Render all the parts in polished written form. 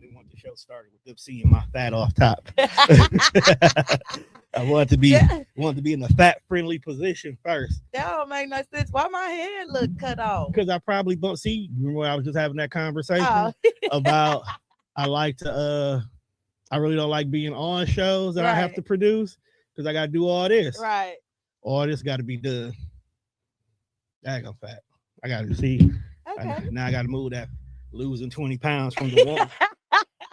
didn't want the show started with them seeing my fat off top. I wanted to be in a fat friendly position first. That don't make no sense. Why my head look cut off? Because I probably don't see. Remember when I was just having that Oh, conversation about I like to I really don't like being on shows that I have to right, produce because I got to do all this. right. All this got to be done. I'm fat. I got to see. Okay. Now I got to move that losing 20 pounds from the want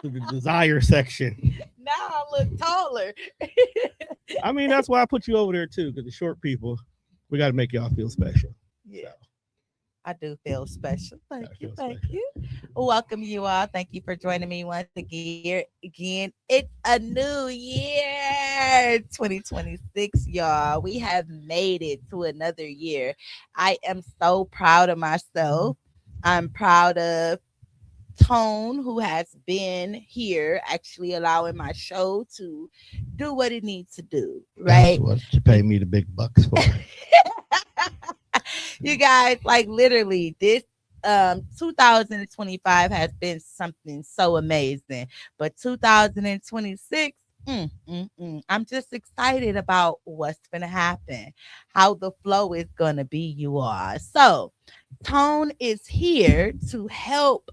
to the desire section. Now I look taller. I mean, that's why I put you over there too, because the short people, we got to make y'all feel special. So, Yeah. I do feel special. Thank gotta you. feel Thank special. you. Welcome you all. Thank you for joining me once again. It's a new year, 2026, y'all. We have made it to another year. I am so proud of myself. I'm proud of Tone, who has been here, actually allowing my show to do what it needs to do, That's right? what you pay me the big bucks for. You guys, like literally, this 2025 has been something so amazing, but 2026. I'm just excited about what's gonna happen, how the flow is gonna be, you all. So, Tone is here to help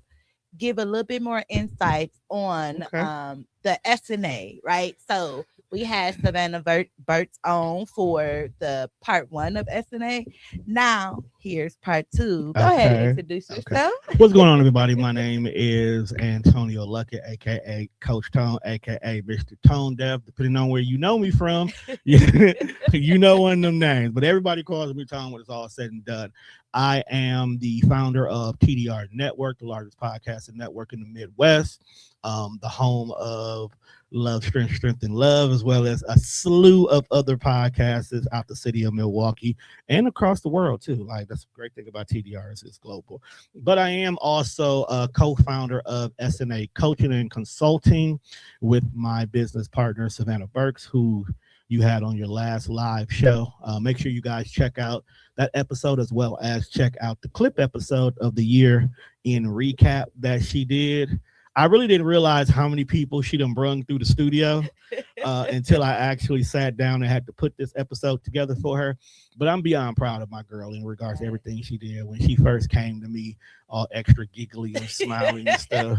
give a little bit more insights on Okay. the SNA, right? So we had Savannah Burt's on for the part 1 of SNA. Now here's part 2. Go ahead and Okay. introduce Okay. yourself. What's going on, everybody? My name is Antonio Luckett, aka Coach Tone, aka Mr. Tone Deaf, depending on where you know me from. You know one of them names, but everybody calls me Tone when it's all said and done. I am the founder of TDR Network, the largest podcasting network in the Midwest, the home of Love, Strength, and Love, as well as a slew of other podcasts out the city of Milwaukee and across the world too. Like that's a great thing about TDR is it's global. But I am also a co-founder of SNA Coaching and Consulting with my business partner Savannah Burks, who you had on your last live show. Make sure you guys check out that episode as well as check out the clip episode of the year in recap that she did. I really didn't realize how many people she done brung through the studio until I actually sat down and had to put this episode together for her. But I'm beyond proud of my girl in regards to everything she did. When she first came to me, all extra giggly and smiling and stuff,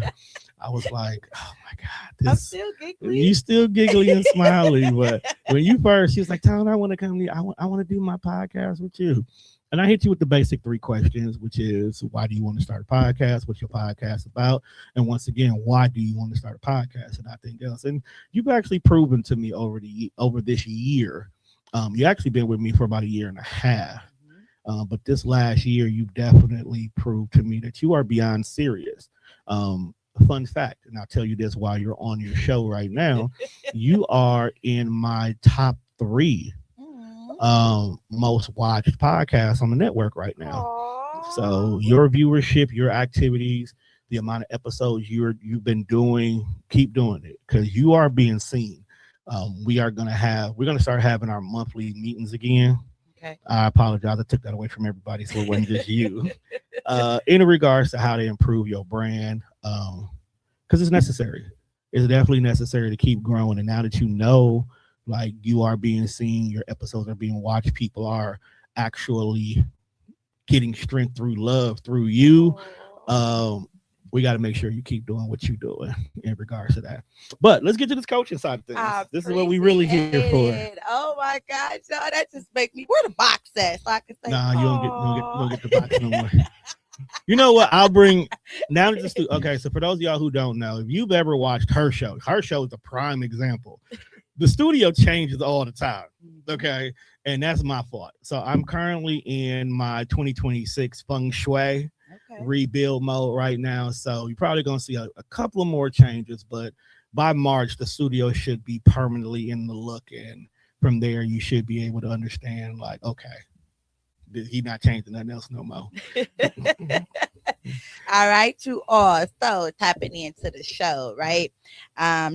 I was like, oh my God, I'm this still you giggly. still giggly and smiley. But when you first, she was like, Tyler, I want to come to you. I want to do my podcast with you. And I hit you with the basic 3 questions, which is why do you want to start a podcast? What's your podcast about? And once again, why do you want to start a podcast and nothing else? And you've actually proven to me over this year. You actually been with me for about a year and a half. Mhm. But this last year, you definitely proved to me that you are beyond serious. Fun fact, and I'll tell you this while you're on your show right now, you are in my top 3 Mhm. most watched podcasts on the network right now. So Aw. your viewership, your activities, the amount of episodes you've been doing, keep doing it because you are being seen. We're gonna start having our monthly meetings again. Okay. I apologize, I took that away from everybody, so it wasn't just you. In regards to how to improve your brand, because it's necessary. It's definitely necessary to keep growing. And now that you know, like you are being seen, your episodes are being watched, people are actually getting strength through love through you. Aw. Um, we got to make sure you keep doing what you're doing in regards to that. But let's get to this coaching side of things. I This is what we really appreciate here for. it. Oh my God, y'all, that just make me. Where the box at? So I can say, Nah, you don't oh. get the box no more. You know what? I'll bring now to just okay. So for those of y'all who don't know, if you've ever watched her show is a prime example. The studio changes all the time. Okay, and that's my fault. So I'm currently in my 2026 feng shui Okay. rebuild mode right now. So you're probably gonna see a couple of more changes, but by March the studio should be permanently in the look, and from there you should be able to understand like okay, he not changing nothing else no more. All right, you all. So tapping into the show, right?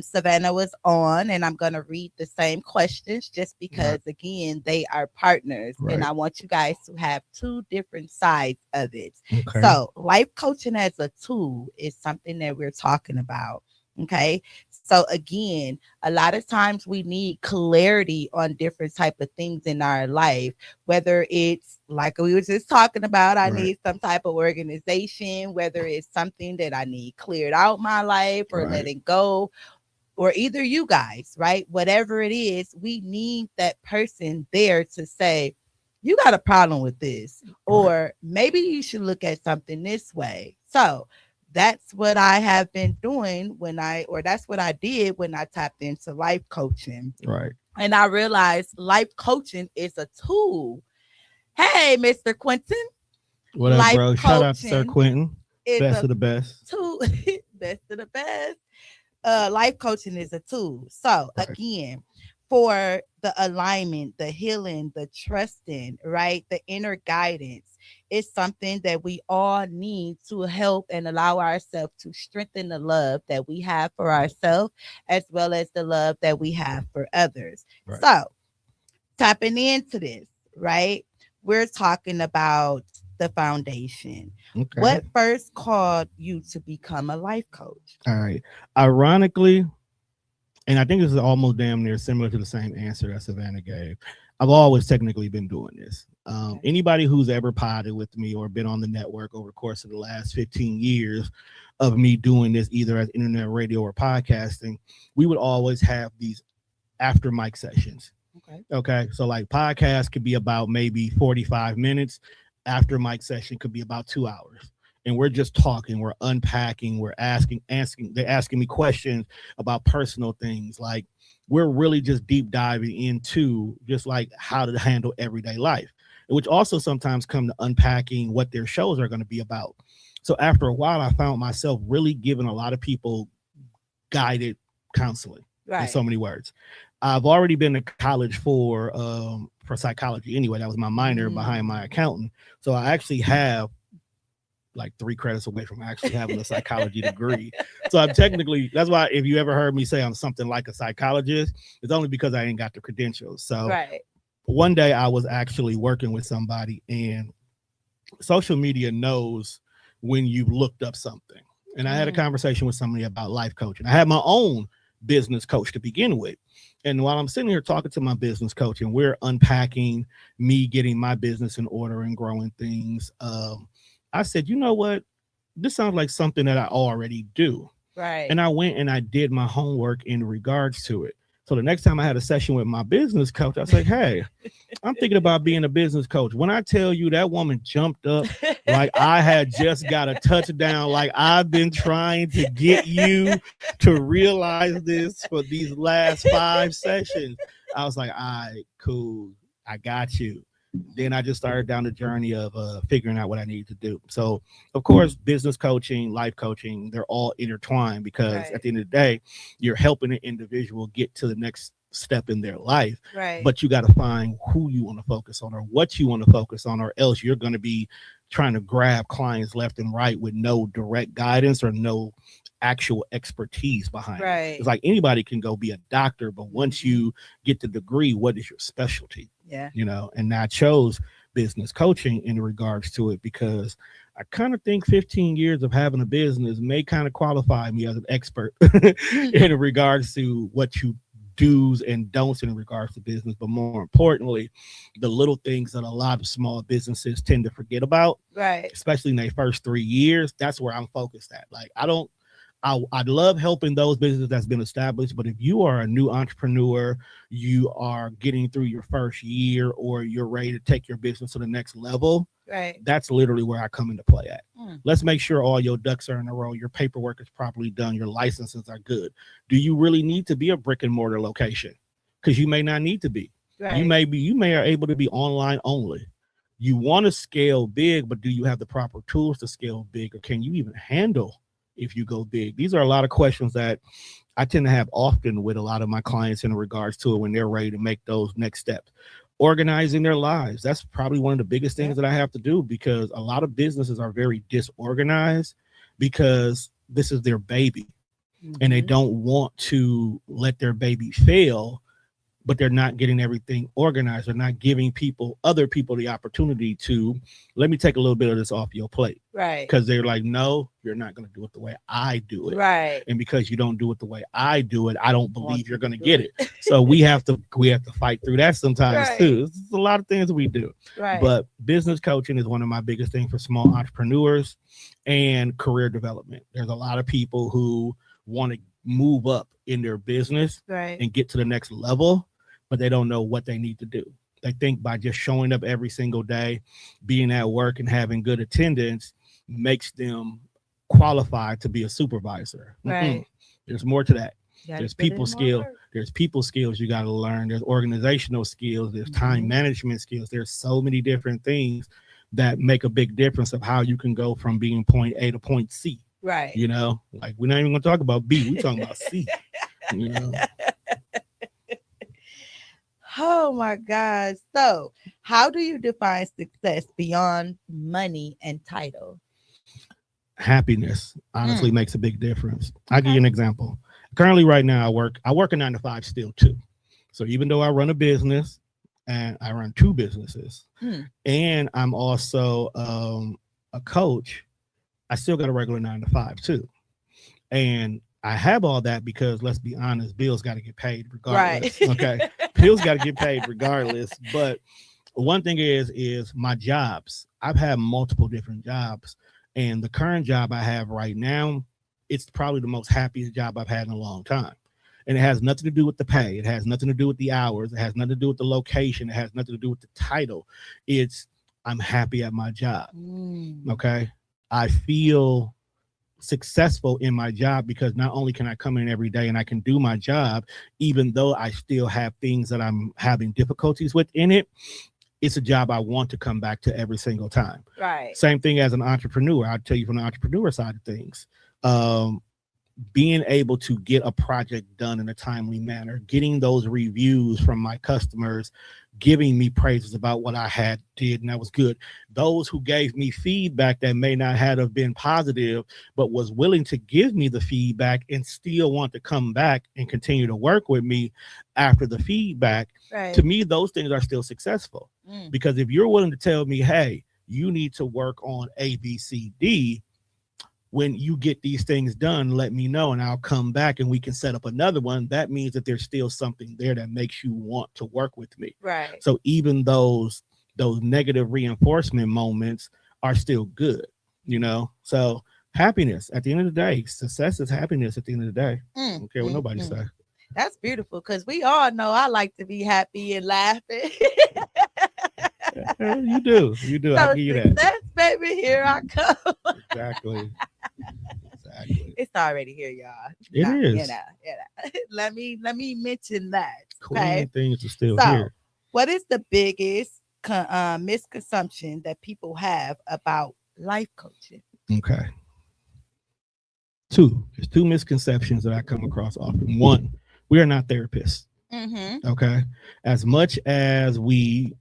Savannah was on, and I'm gonna read the same questions just Right, because again, they are partners, and right. I want you guys to have 2 different sides of it. Okay. So life coaching as a tool is something that we're talking about. Okay. So again, a lot of times we need clarity on different type of things in our life, whether it's like we were just talking about, I Right. need some type of organization, whether it's something that I need cleared out my life or Right. letting go, or either you guys, right? Whatever it is, we need that person there to say, you got a problem with this, or maybe you should look at something this way. So that's what I have been doing or that's what I did when I tapped into life coaching. Right. And I realized life coaching is a tool. Hey, Mr. Quentin, What up, life bro? Shout out to Sir coaching Quentin. is Best a of the best. tool. Best of the best. Life coaching is a tool. So Right. again, for the alignment, the healing, the trusting, right? The inner guidance is something that we all need to help and allow ourselves to strengthen the love that we have for ourselves as well as the love that we have for others. Right. So tapping into this, right? We're talking about the foundation. Okay. What first called you to become a life coach? All right. Ironically, and I think this is almost damn near similar to the same answer that Savannah gave. I've always technically been doing this. Okay. Anybody who's ever potted with me or been on the network over the course of the last 15 years of me doing this, either as internet radio or podcasting, we would always have these after mic sessions. Okay. Okay. So like podcast could be about maybe 45 minutes. After mic session could be about 2 hours. And we're just talking, we're unpacking, we're they're asking me questions about personal things. Like we're really just deep diving into just like how to handle everyday life, which also sometimes come to unpacking what their shows are going to be about. So after a while, I found myself really giving a lot of people guided counseling in so many words. I've already been to college for psychology anyway. That was my minor behind my accounting. So I actually have like 3 credits away from actually having a psychology degree. So I'm technically, that's why if you ever heard me say I'm something like a psychologist, it's only because I ain't got the credentials. So one day I was actually working with somebody, and social media knows when you've looked up something. And I had a conversation with somebody about life coaching. I had my own business coach to begin with. And while I'm sitting here talking to my business coach and we're unpacking me getting my business in order and growing things, I said, you know what? This sounds like something that I already do. Right. And I went and I did my homework in regards to it. So the next time I had a session with my business coach, I said, hey, I'm thinking about being a business coach. When I tell you that woman jumped up like I had just got a touchdown, like I've been trying to get you to realize this for these last 5 sessions. I was like, all right, cool. I got you. Then I just started down the journey of figuring out what I need to do. So, of course, business coaching, life coaching, they're all intertwined because at the end of the day, you're helping an individual get to the next step in their life. Right. But you got to find who you want to focus on or what you want to focus on, or else you're going to be trying to grab clients left and right with no direct guidance or no actual expertise behind it. It's like anybody can go be a doctor, but once you get the degree, what is your specialty? Yeah. You know, and I chose business coaching in regards to it because I kind of think 15 years of having a business may kind of qualify me as an expert in regards to what you do's and don'ts in regards to business, but more importantly, the little things that a lot of small businesses tend to forget about, right? Especially in their first 3 years. That's where I'm focused at. Like I love helping those businesses that's been established, but if you are a new entrepreneur, you are getting through your first year, or you're ready to take your business to the next level, right? That's literally where I come into play at. Let's make sure all your ducks are in a row, your paperwork is properly done, your licenses are good. Do you really need to be a brick and mortar location? Because you may not need to be. Right. You may are able to be online only. You want to scale big, but do you have the proper tools to scale big, or can you even handle if you go big? These are a lot of questions that I tend to have often with a lot of my clients in regards to it when they're ready to make those next steps. Organizing their lives. That's probably one of the biggest things that I have to do, because a lot of businesses are very disorganized because this is their baby and they don't want to let their baby fail but they're not getting everything organized. They're not giving other people the opportunity to, let me take a little bit of this off your plate. Right. Because they're like, no, you're not going to do it the way I do it. Right. And because you don't do it the way I do it, I don't believe you're going to do get it. So we have to fight through that sometimes Right. too. It's a lot of things we do. Right. But business coaching is one of my biggest things for small entrepreneurs and career development. There's a lot of people who want to move up in their business right. and get to the next level, but they don't know what they need to do. They think by just showing up every single day, being at work and having good attendance makes them qualified to be a supervisor. Right. There's more to that. There's people skills. There's people skills you got to learn. There's organizational skills. There's time management skills. There's so many different things that make a big difference of how you can go from being point A to point C. Right. You know, like we're not even going to talk about B. We're talking about C. You know. Oh my God. So how do you define success beyond money and title? Happiness honestly makes a big difference. I'll give you an example. Currently, right now, I work a 9-to-5 still too. So even though I run a business and I run 2 businesses and I'm also a coach, I still got a regular 9-to-5 too. And I have all that because, let's be honest, bills got to get paid regardless. Right. Okay. Bills got to get paid regardless. But one thing is my jobs. I've had multiple different jobs. And the current job I have right now, it's probably the most happiest job I've had in a long time. And it has nothing to do with the pay. It has nothing to do with the hours. It has nothing to do with the location. It has nothing to do with the title. I'm happy at my job. Okay. I feel successful in my job because not only can I come in every day and I can do my job, even though I still have things that I'm having difficulties with in it, it's a job I want to come back to every single time. Right. Same thing as an entrepreneur. I'll tell you from the entrepreneur side of things. Being able to get a project done in a timely manner, getting those reviews from my customers, giving me praises about what I did and that was good. Those who gave me feedback that may not have been positive, but was willing to give me the feedback and still want to come back and continue to work with me after the feedback. Right. To me, those things are still successful because if you're willing to tell me, hey, you need to work on A, B, C, D, when you get these things done, let me know and I'll come back and we can set up another one. That means that there's still something there that makes you want to work with me. Right. So even those negative reinforcement moments are still good, you know? So happiness at the end of the day, success is happiness at the end of the day. I don't care what nobody say. That's beautiful because we all know I like to be happy and laughing. You do. So I'll give you that. Success, baby, here I come. Exactly. It's already here, y'all. It is. Let me mention that. Cool things are still so, here. What is the biggest misconception that people have about life coaching? Okay. There's 2 misconceptions that I come across often. 1, we are not therapists. Okay. As much as we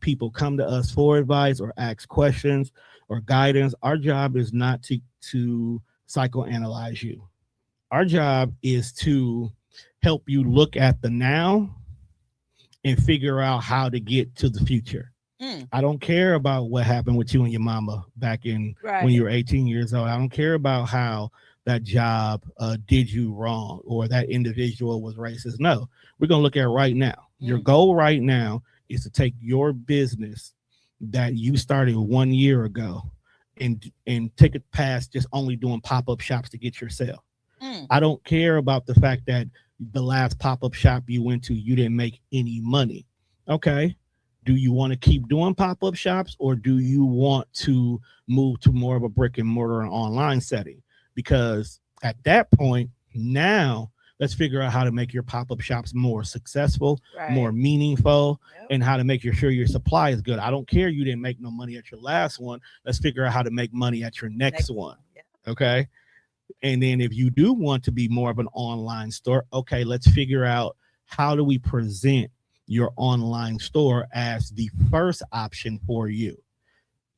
people come to us for advice or ask questions or guidance, our job is not to psychoanalyze you. Our job is to help you look at the now and figure out how to get to the future. I don't care about what happened with you and your mama back in when you were 18 years old. I don't care about how that job did you wrong or that individual was racist. No, we're going to look at right now. Your goal right now is to take your business that you started 1 year ago and take it past just only doing pop-up shops to get your sale. I don't care about the fact that the last pop-up shop you went to, you didn't make any money. Okay. Do you want to keep doing pop-up shops or do you want to move to more of a brick and mortar and online setting? Because at that point, now let's figure out how to make your pop-up shops more successful, more meaningful, and how to make sure your supply is good. I don't care you didn't make no money at your last one. Let's figure out how to make money at your next one. Okay. And then if you do want to be more of an online store, okay, let's figure out how do we present your online store as the first option for you.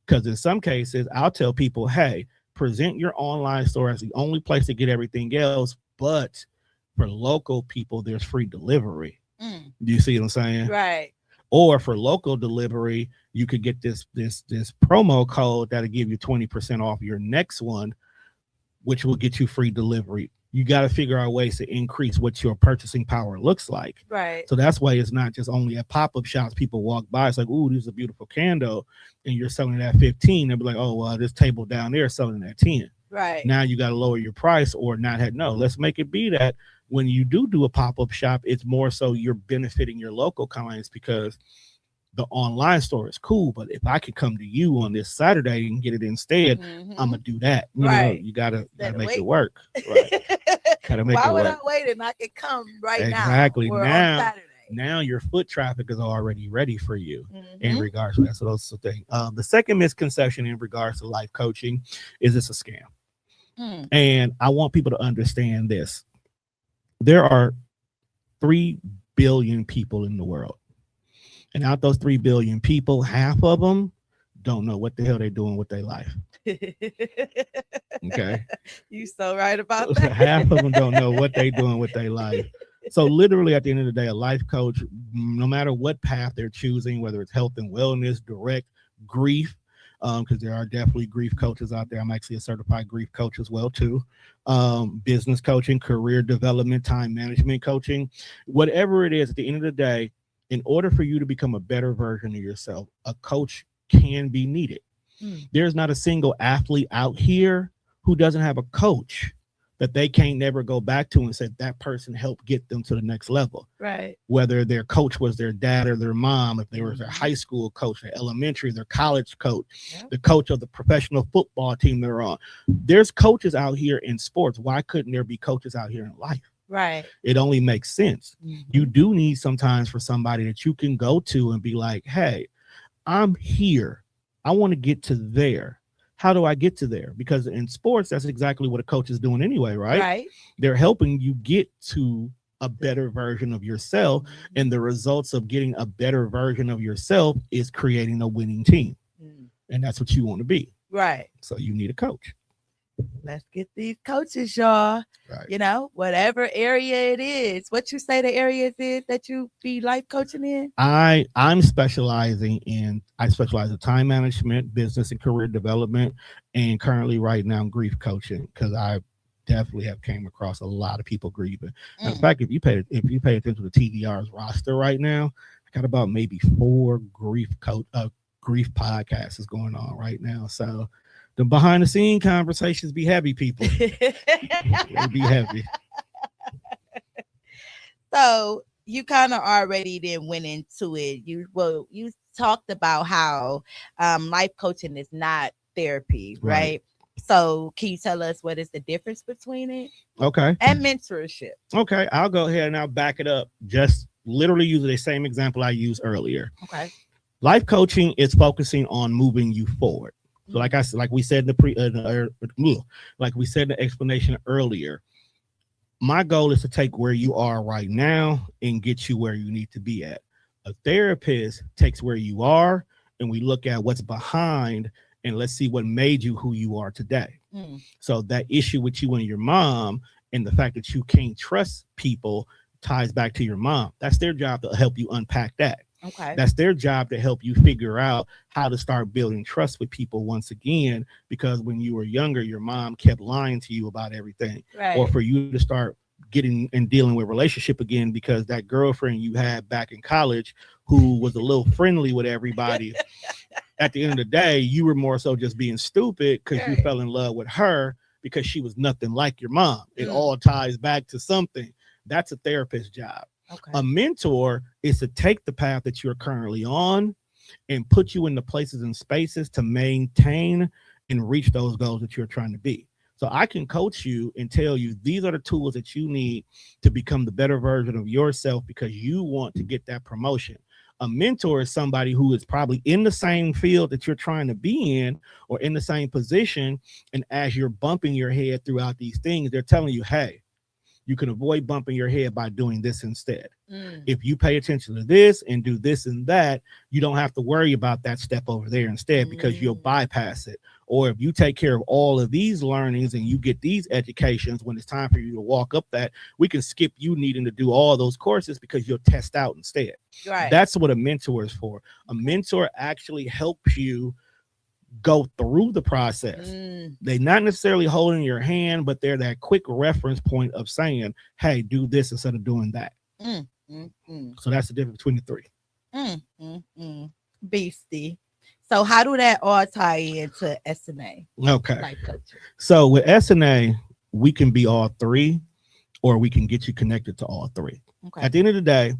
Because in some cases, I'll tell people, hey, present your online store as the only place to get everything else, but for local people, there's free delivery. Do you see what I'm saying? Right. Or for local delivery, you could get this promo code that'll give you 20% off your next one, which will get you free delivery. You got to figure out ways to increase what your purchasing power looks like. Right. So that's why it's not just only at pop-up shops. People walk by, it's like, ooh, this is a beautiful candle, and you're selling it at 15. They'll be like, oh, well, this table down there is selling it at 10. Right. Now you got to lower your price or not have, no, let's make it be that when you do a pop-up shop, it's more so you're benefiting your local clients, because the online store is cool, but if I could come to you on this Saturday and get it instead, I'm gonna do that. You know, you gotta make it work. Right. Gotta make Why it would work. I wait and I could come right Exactly. now? Or Now, on Saturday. now your foot traffic is already ready for you in regards to that. So that's the thing. The second misconception in regards to life coaching is it's a scam. And I want people to understand this. There are 3 billion people in the world. And out those 3 billion people, half of them don't know what the hell they're doing with their life. Okay. You so right about that. Half of them don't know what they're doing with their life. So literally at the end of the day, a life coach, no matter what path they're choosing, whether it's health and wellness, direct, grief, because there are definitely grief coaches out there. I'm actually a certified grief coach as well too. Business coaching, career development, time management coaching, whatever it is, at the end of the day, in order for you to become a better version of yourself, a coach can be needed. There's not a single athlete out here who doesn't have a coach that they can't never go back to and say that person helped get them to the next level. Right. Whether their coach was their dad or their mom, if they were their high school coach, their elementary, their college coach, the coach of the professional football team they're on. There's coaches out here in sports. Why couldn't there be coaches out here in life? Right. It only makes sense. You do need sometimes for somebody that you can go to and be like, hey, I'm here. I want to get to there. How do I get to there? Because in sports, that's exactly what a coach is doing anyway, right? Right. They're helping you get to a better version of yourself. And the results of getting a better version of yourself is creating a winning team. And that's what you want to be. Right. So you need a coach. Let's get these coaches, y'all. Right. You know, whatever area it is. What you say the areas is that you be life coaching in? I specialize in time management, business and career development, and currently right now grief coaching, because I definitely have came across a lot of people grieving. In fact, if you pay attention to the TDR's roster right now, I got about maybe 4 grief podcasts is going on right now. So the behind the scene conversations be heavy, people. They be heavy. So you kind of already then went into it. You talked about how life coaching is not therapy, right? So can you tell us what is the difference between it? Okay. And mentorship. Okay, I'll go ahead and I'll back it up. Just literally using the same example I used earlier. Okay. Life coaching is focusing on moving you forward. So like we said in the explanation earlier, my goal is to take where you are right now and get you where you need to be at. A therapist takes where you are and we look at what's behind and let's see what made you who you are today. So that issue with you and your mom and the fact that you can't trust people ties back to your mom. That's their job to help you unpack that. Okay. That's their job to help you figure out how to start building trust with people once again, because when you were younger, your mom kept lying to you about everything. Right. Or for you to start getting and dealing with relationship again, because that girlfriend you had back in college who was a little friendly with everybody, at the end of the day, you were more so just being stupid because you fell in love with her because she was nothing like your mom. It all ties back to something. That's a therapist's job. Okay. A mentor is to take the path that you're currently on and put you in the places and spaces to maintain and reach those goals that you're trying to be. So I can coach you and tell you these are the tools that you need to become the better version of yourself because you want to get that promotion. A mentor is somebody who is probably in the same field that you're trying to be in or in the same position. And as you're bumping your head throughout these things, they're telling you, hey, you can avoid bumping your head by doing this instead. If you pay attention to this and do this and that, you don't have to worry about that step over there instead because you'll bypass it. or if you take care of all of these learnings and you get these educations, when it's time for you to walk up that, we can skip you needing to do all those courses because you'll test out instead. Right. That's what a mentor is for. A mentor actually helps you go through the process. They not necessarily holding your hand, but they're that quick reference point of saying, hey, do this instead of doing that. So that's the difference between the three. Beastie. So how do that all tie into SNA? Okay. Life coaching. So with SNA, we can be all three, or we can get you connected to all three. Okay. At the end of the day,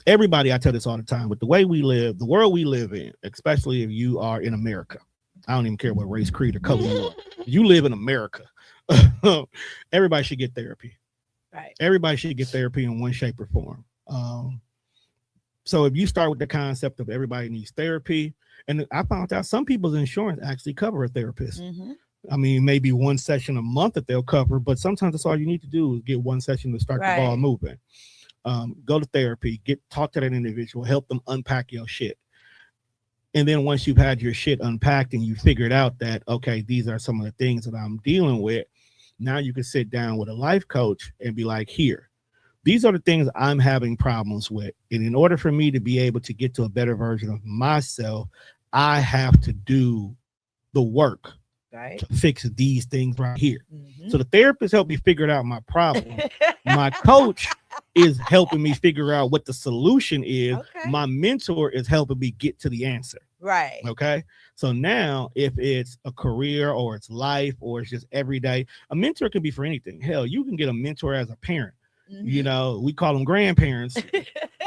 everybody, I tell this all the time, with the way we live, the world we live in, especially if you are in America, I don't even care what race, creed, or color you are. You live in America. Everybody should get therapy. Right. Everybody should get therapy in one shape or form. So if you start with the concept of everybody needs therapy, and I found out some people's insurance actually cover a therapist. I mean, maybe one session a month that they'll cover, but sometimes that's all you need to do is get one session to start the ball moving. Go to therapy, talk to that individual, help them unpack your shit. And then once you've had your shit unpacked and you figured out that, okay, these are some of the things that I'm dealing with, now you can sit down with a life coach and be like, here, these are the things I'm having problems with. And in order for me to be able to get to a better version of myself, I have to do the work to fix these things right here. So the therapist helped me figure out my problem. My coach is helping me figure out what the solution is. My mentor is helping me get to the answer. Right. Okay. So now if it's a career or it's life or it's just every day, a mentor can be for anything. Hell, you can get a mentor as a parent. You know, we call them grandparents.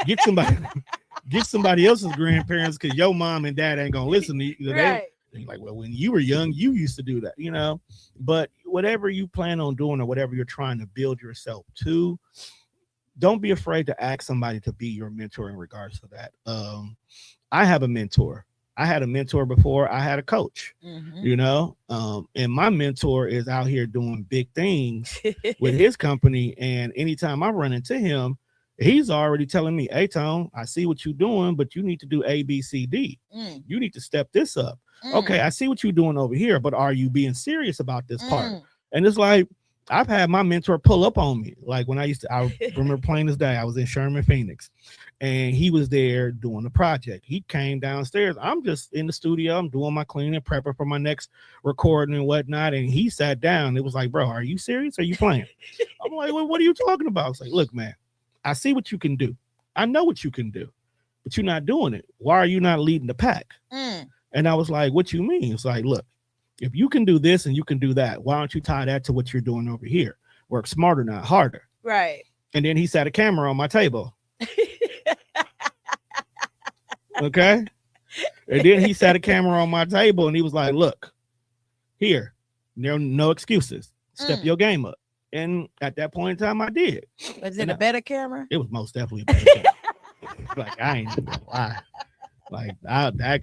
Get somebody else's grandparents, because your mom and dad ain't gonna listen to you. They're like, well, when you were young, you used to do that, you know. But whatever you plan on doing or whatever you're trying to build yourself to, don't be afraid to ask somebody to be your mentor in regards to that. I have a mentor. I had a mentor before I had a coach, you know, and my mentor is out here doing big things with his company. And anytime I run into him, he's already telling me, hey, Tone, I see what you're doing, but you need to do A, B, C, D. You need to step this up. Okay, I see what you're doing over here, but are you being serious about this part? And it's like, I've had my mentor pull up on me. Like when I remember plain as day, I was in Sherman, Phoenix, and he was there doing the project. He came downstairs. I'm just in the studio. I'm doing my cleaning, prepping for my next recording and whatnot. And he sat down. It was like, bro, are you serious? Are you playing? I'm like, well, what are you talking about? It's like, look, man, I see what you can do. I know what you can do, but you're not doing it. Why are you not leading the pack? And I was like, what you mean? It's like, look, if you can do this and you can do that, why don't you tie that to what you're doing over here? Work smarter, not harder. Right. And then he set a camera on my table. Okay. And then he set a camera on my table and he was like, look, here, there are no excuses. Step your game up. And at that point in time, I did. Was it a better camera? It was most definitely a better camera. Like, I ain't even gonna lie. Like, that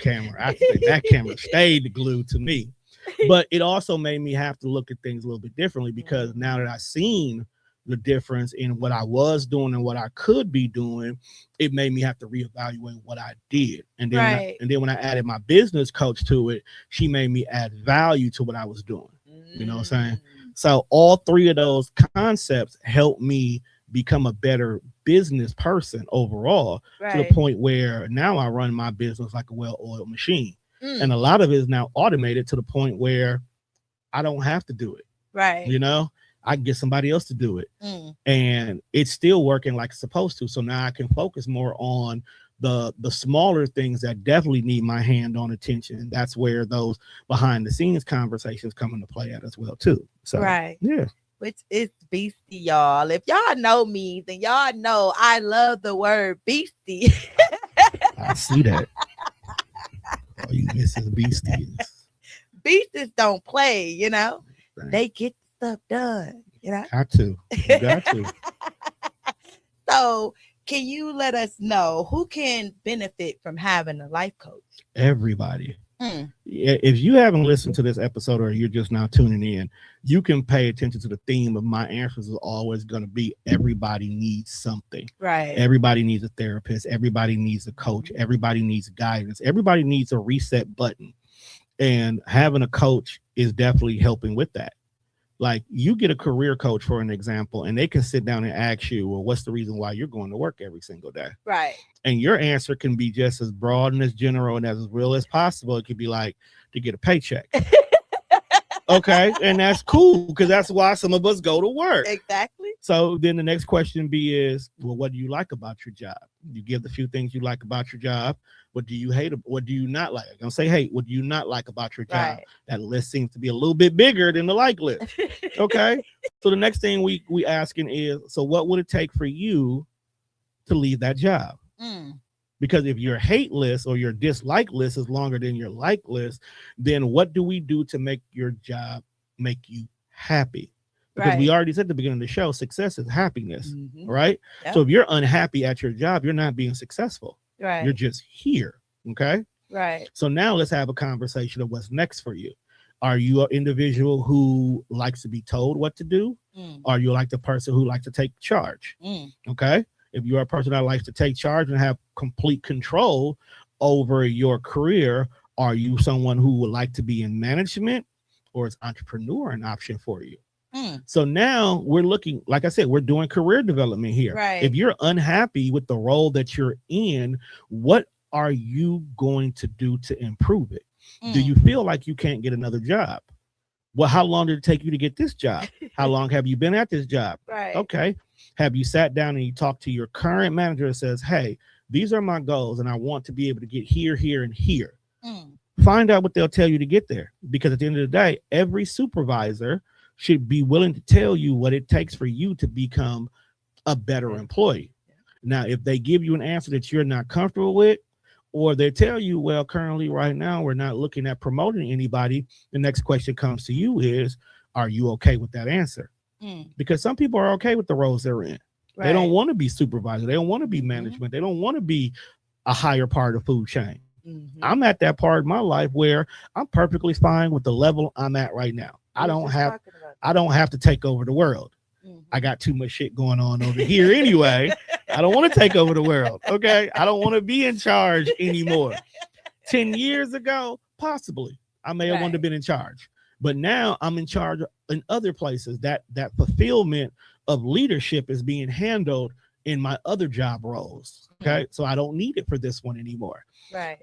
camera stayed glued to me. But it also made me have to look at things a little bit differently, because now that I've seen the difference in what I was doing and what I could be doing, it made me have to reevaluate what I did. And then, when I added my business coach to it, she made me add value to what I was doing. You know what I'm saying? So all three of those concepts helped me become a better business person overall, to the point where now I run my business like a well-oiled machine. And a lot of it is now automated to the point where I don't have to do it. Right. You know, I can get somebody else to do it. And it's still working like it's supposed to. So now I can focus more on the smaller things that definitely need my hand-on attention. And that's where those behind-the-scenes conversations come into play at as well, too. So, yeah. Which is beastie, y'all. If y'all know me, then y'all know I love the word beastie. I see that. Oh, you Mrs. Beasties. Beasties don't play, you know. Dang. They get stuff done, you know. Got to. You got to. So, can you let us know who can benefit from having a life coach? Everybody. If you haven't listened to this episode or you're just now tuning in, you can pay attention to the theme of my answers is always going to be everybody needs something. Right. Everybody needs a therapist. Everybody needs a coach. Everybody needs guidance. Everybody needs a reset button. And having a coach is definitely helping with that. Like you get a career coach, for an example, and they can sit down and ask you, well, what's the reason why you're going to work every single day? Right. And your answer can be just as broad and as general and as real as possible. It could be like to get a paycheck. Okay. And that's cool because that's why some of us go to work. Exactly. So then the next question is, well, what do you like about your job? You give the few things you like about your job. What do you hate? What do you not like? I'm going to say hate. What do you not like about your job? Right. That list seems to be a little bit bigger than the like list. Okay. So the next thing we asking is, so what would it take for you to leave that job? Because if your hate list or your dislike list is longer than your like list, then what do we do to make your job make you happy? Because we already said at the beginning of the show, success is happiness, right? Yep. So if you're unhappy at your job, you're not being successful. Right. You're just here. Okay. Right. So now let's have a conversation of what's next for you. Are you an individual who likes to be told what to do? Are you like the person who likes to take charge? Okay. If you're a person that likes to take charge and have complete control over your career, are you someone who would like to be in management, or is entrepreneur an option for you? So now we're looking, like I said, we're doing career development here. Right. If you're unhappy with the role that you're in, what are you going to do to improve it? Do you feel like you can't get another job? Well, how long did it take you to get this job? How long have you been at this job? Right. Okay. Have you sat down and you talked to your current manager and says, hey, these are my goals and I want to be able to get here, here, and here. Find out what they'll tell you to get there. Because at the end of the day, every supervisor should be willing to tell you what it takes for you to become a better employee. Now, if they give you an answer that you're not comfortable with, or they tell you, well, currently right now, we're not looking at promoting anybody, the next question comes to you is, are you okay with that answer? Because some people are okay with the roles they're in. Right. They don't want to be supervisor. They don't want to be management. They don't want to be a higher part of the food chain. I'm at that part of my life where I'm perfectly fine with the level I'm at right now. I don't have to take over the world. I got too much shit going on over here anyway. I don't want to take over the world. Okay. I don't want to be in charge anymore. 10 years ago, possibly I may have wanted to be in charge, but now I'm in charge in other places. That fulfillment of leadership is being handled in my other job roles. Okay. So I don't need it for this one anymore. Right.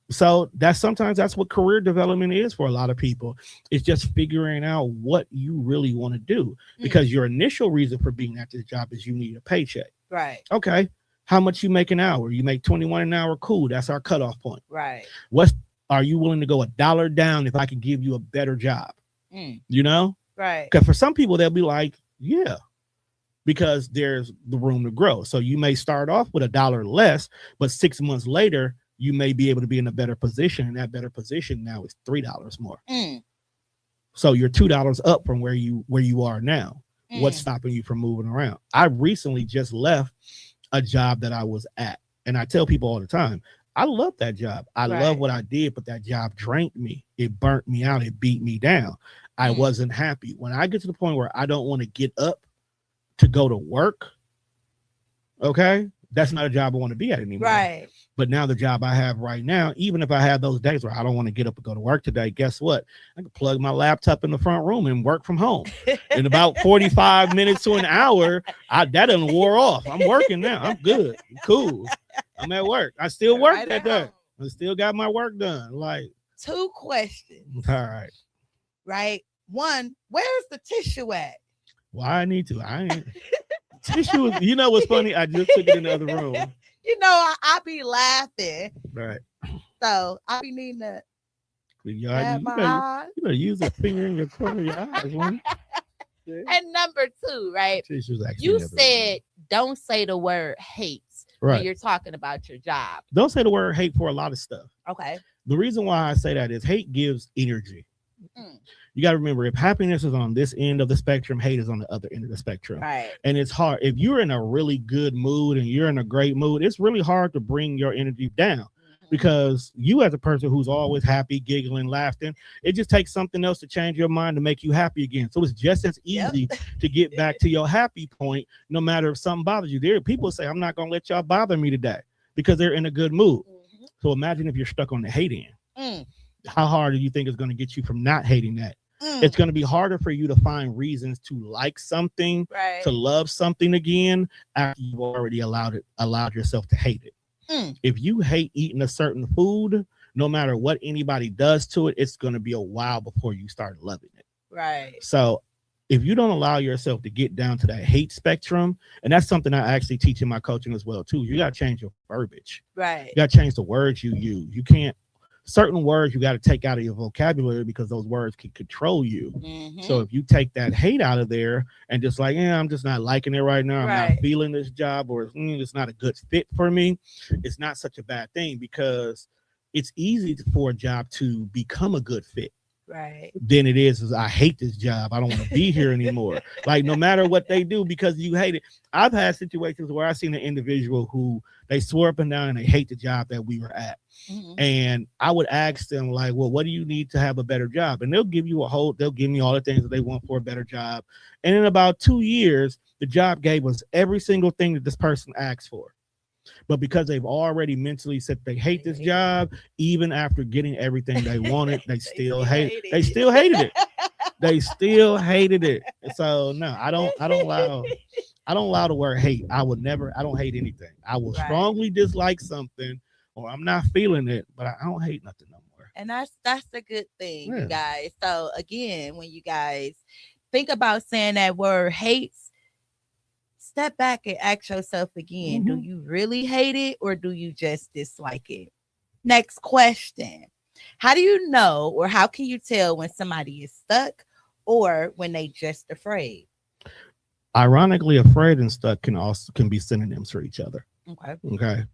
So sometimes that's what career development is for a lot of people. It's just figuring out what you really want to do, because your initial reason for being at this job is you need a paycheck. Right. Okay. How much you make an hour? You make 21 an hour. Cool. That's our cutoff point. Right. Are you willing to go $1 down if I can give you a better job? You know? Right. Because for some people, they'll be like, yeah, because there's the room to grow. So you may start off with $1 less, but 6 months later, you may be able to be in a better position, and that better position now is $3 more. So you're $2 up from where you are now. What's stopping you from moving around? I recently just left a job that I was at, and I tell people all the time, I love that job. I love what I did, but that job drained me. It burnt me out. It beat me down. I wasn't happy. When I get to the point where I don't want to get up to go to work, okay, that's not a job I want to be at anymore. Right. But now the job I have right now, even if I have those days where I don't want to get up and go to work today, guess what? I can plug my laptop in the front room and work from home. In about 45 minutes to an hour, that done wore off. I'm working now. I'm good. I'm cool. I'm at work. I still work that day. I still got my work done. Like 2 questions. All right. Right. 1, where's the tissue at? Why I need to? I ain't tissue. You know what's funny? I just took it in the other room. You know, I be laughing. Right. So I be needing to. You better use a finger in your corner of your eyes. And number 2, right? You said don't say the word hate when you're talking about your job. Don't say the word hate for a lot of stuff. Okay. The reason why I say that is hate gives energy. You got to remember, if happiness is on this end of the spectrum, hate is on the other end of the spectrum. Right. And it's hard. If you're in a really good mood and you're in a great mood, it's really hard to bring your energy down, because you, as a person who's always happy, giggling, laughing, it just takes something else to change your mind to make you happy again. So it's just as easy to get back to your happy point, no matter if something bothers you. There are people say, I'm not going to let y'all bother me today, because they're in a good mood. So imagine if you're stuck on the hate end. How hard do you think is going to get you from not hating that? It's going to be harder for you to find reasons to like something, Right. to love something again after you've already allowed yourself to hate it. If you hate eating a certain food, no matter what anybody does to it, it's going to be a while before you start loving it. Right. So if you don't allow yourself to get down to that hate spectrum, and that's something I actually teach in my coaching as well too, you got to change your verbiage. Right. You got to change the words you use. You can't, certain words you got to take out of your vocabulary because those words can control you. So if you take that hate out of there and just like, I'm just not liking it right now, I'm not feeling this job, or it's not a good fit for me, it's not such a bad thing, because it's easy for a job to become a good fit. Right. Than it is I hate this job, I don't want to be here anymore. Like, no matter what they do, because you hate it. I've had situations where I've seen an individual who they swore up and down and they hate the job that we were at. And I would ask them, like, well, what do you need to have a better job? And they'll give me all the things that they want for a better job. And in about 2 years, the job gave us every single thing that this person asked for. But because they've already mentally said they hate this job, even after getting everything they wanted, they still hated it. They still hated it. So no, I don't allow the word hate. I don't hate anything. I will strongly dislike something, or I'm not feeling it, but I don't hate nothing no more. And that's a good thing, you guys. So again, when you guys think about saying that word hates, step back and ask yourself again, do you really hate it, or do you just dislike it? Next question. How do you know, or how can you tell when somebody is stuck or when they just afraid? Ironically, afraid and stuck can be synonyms for each other. Okay.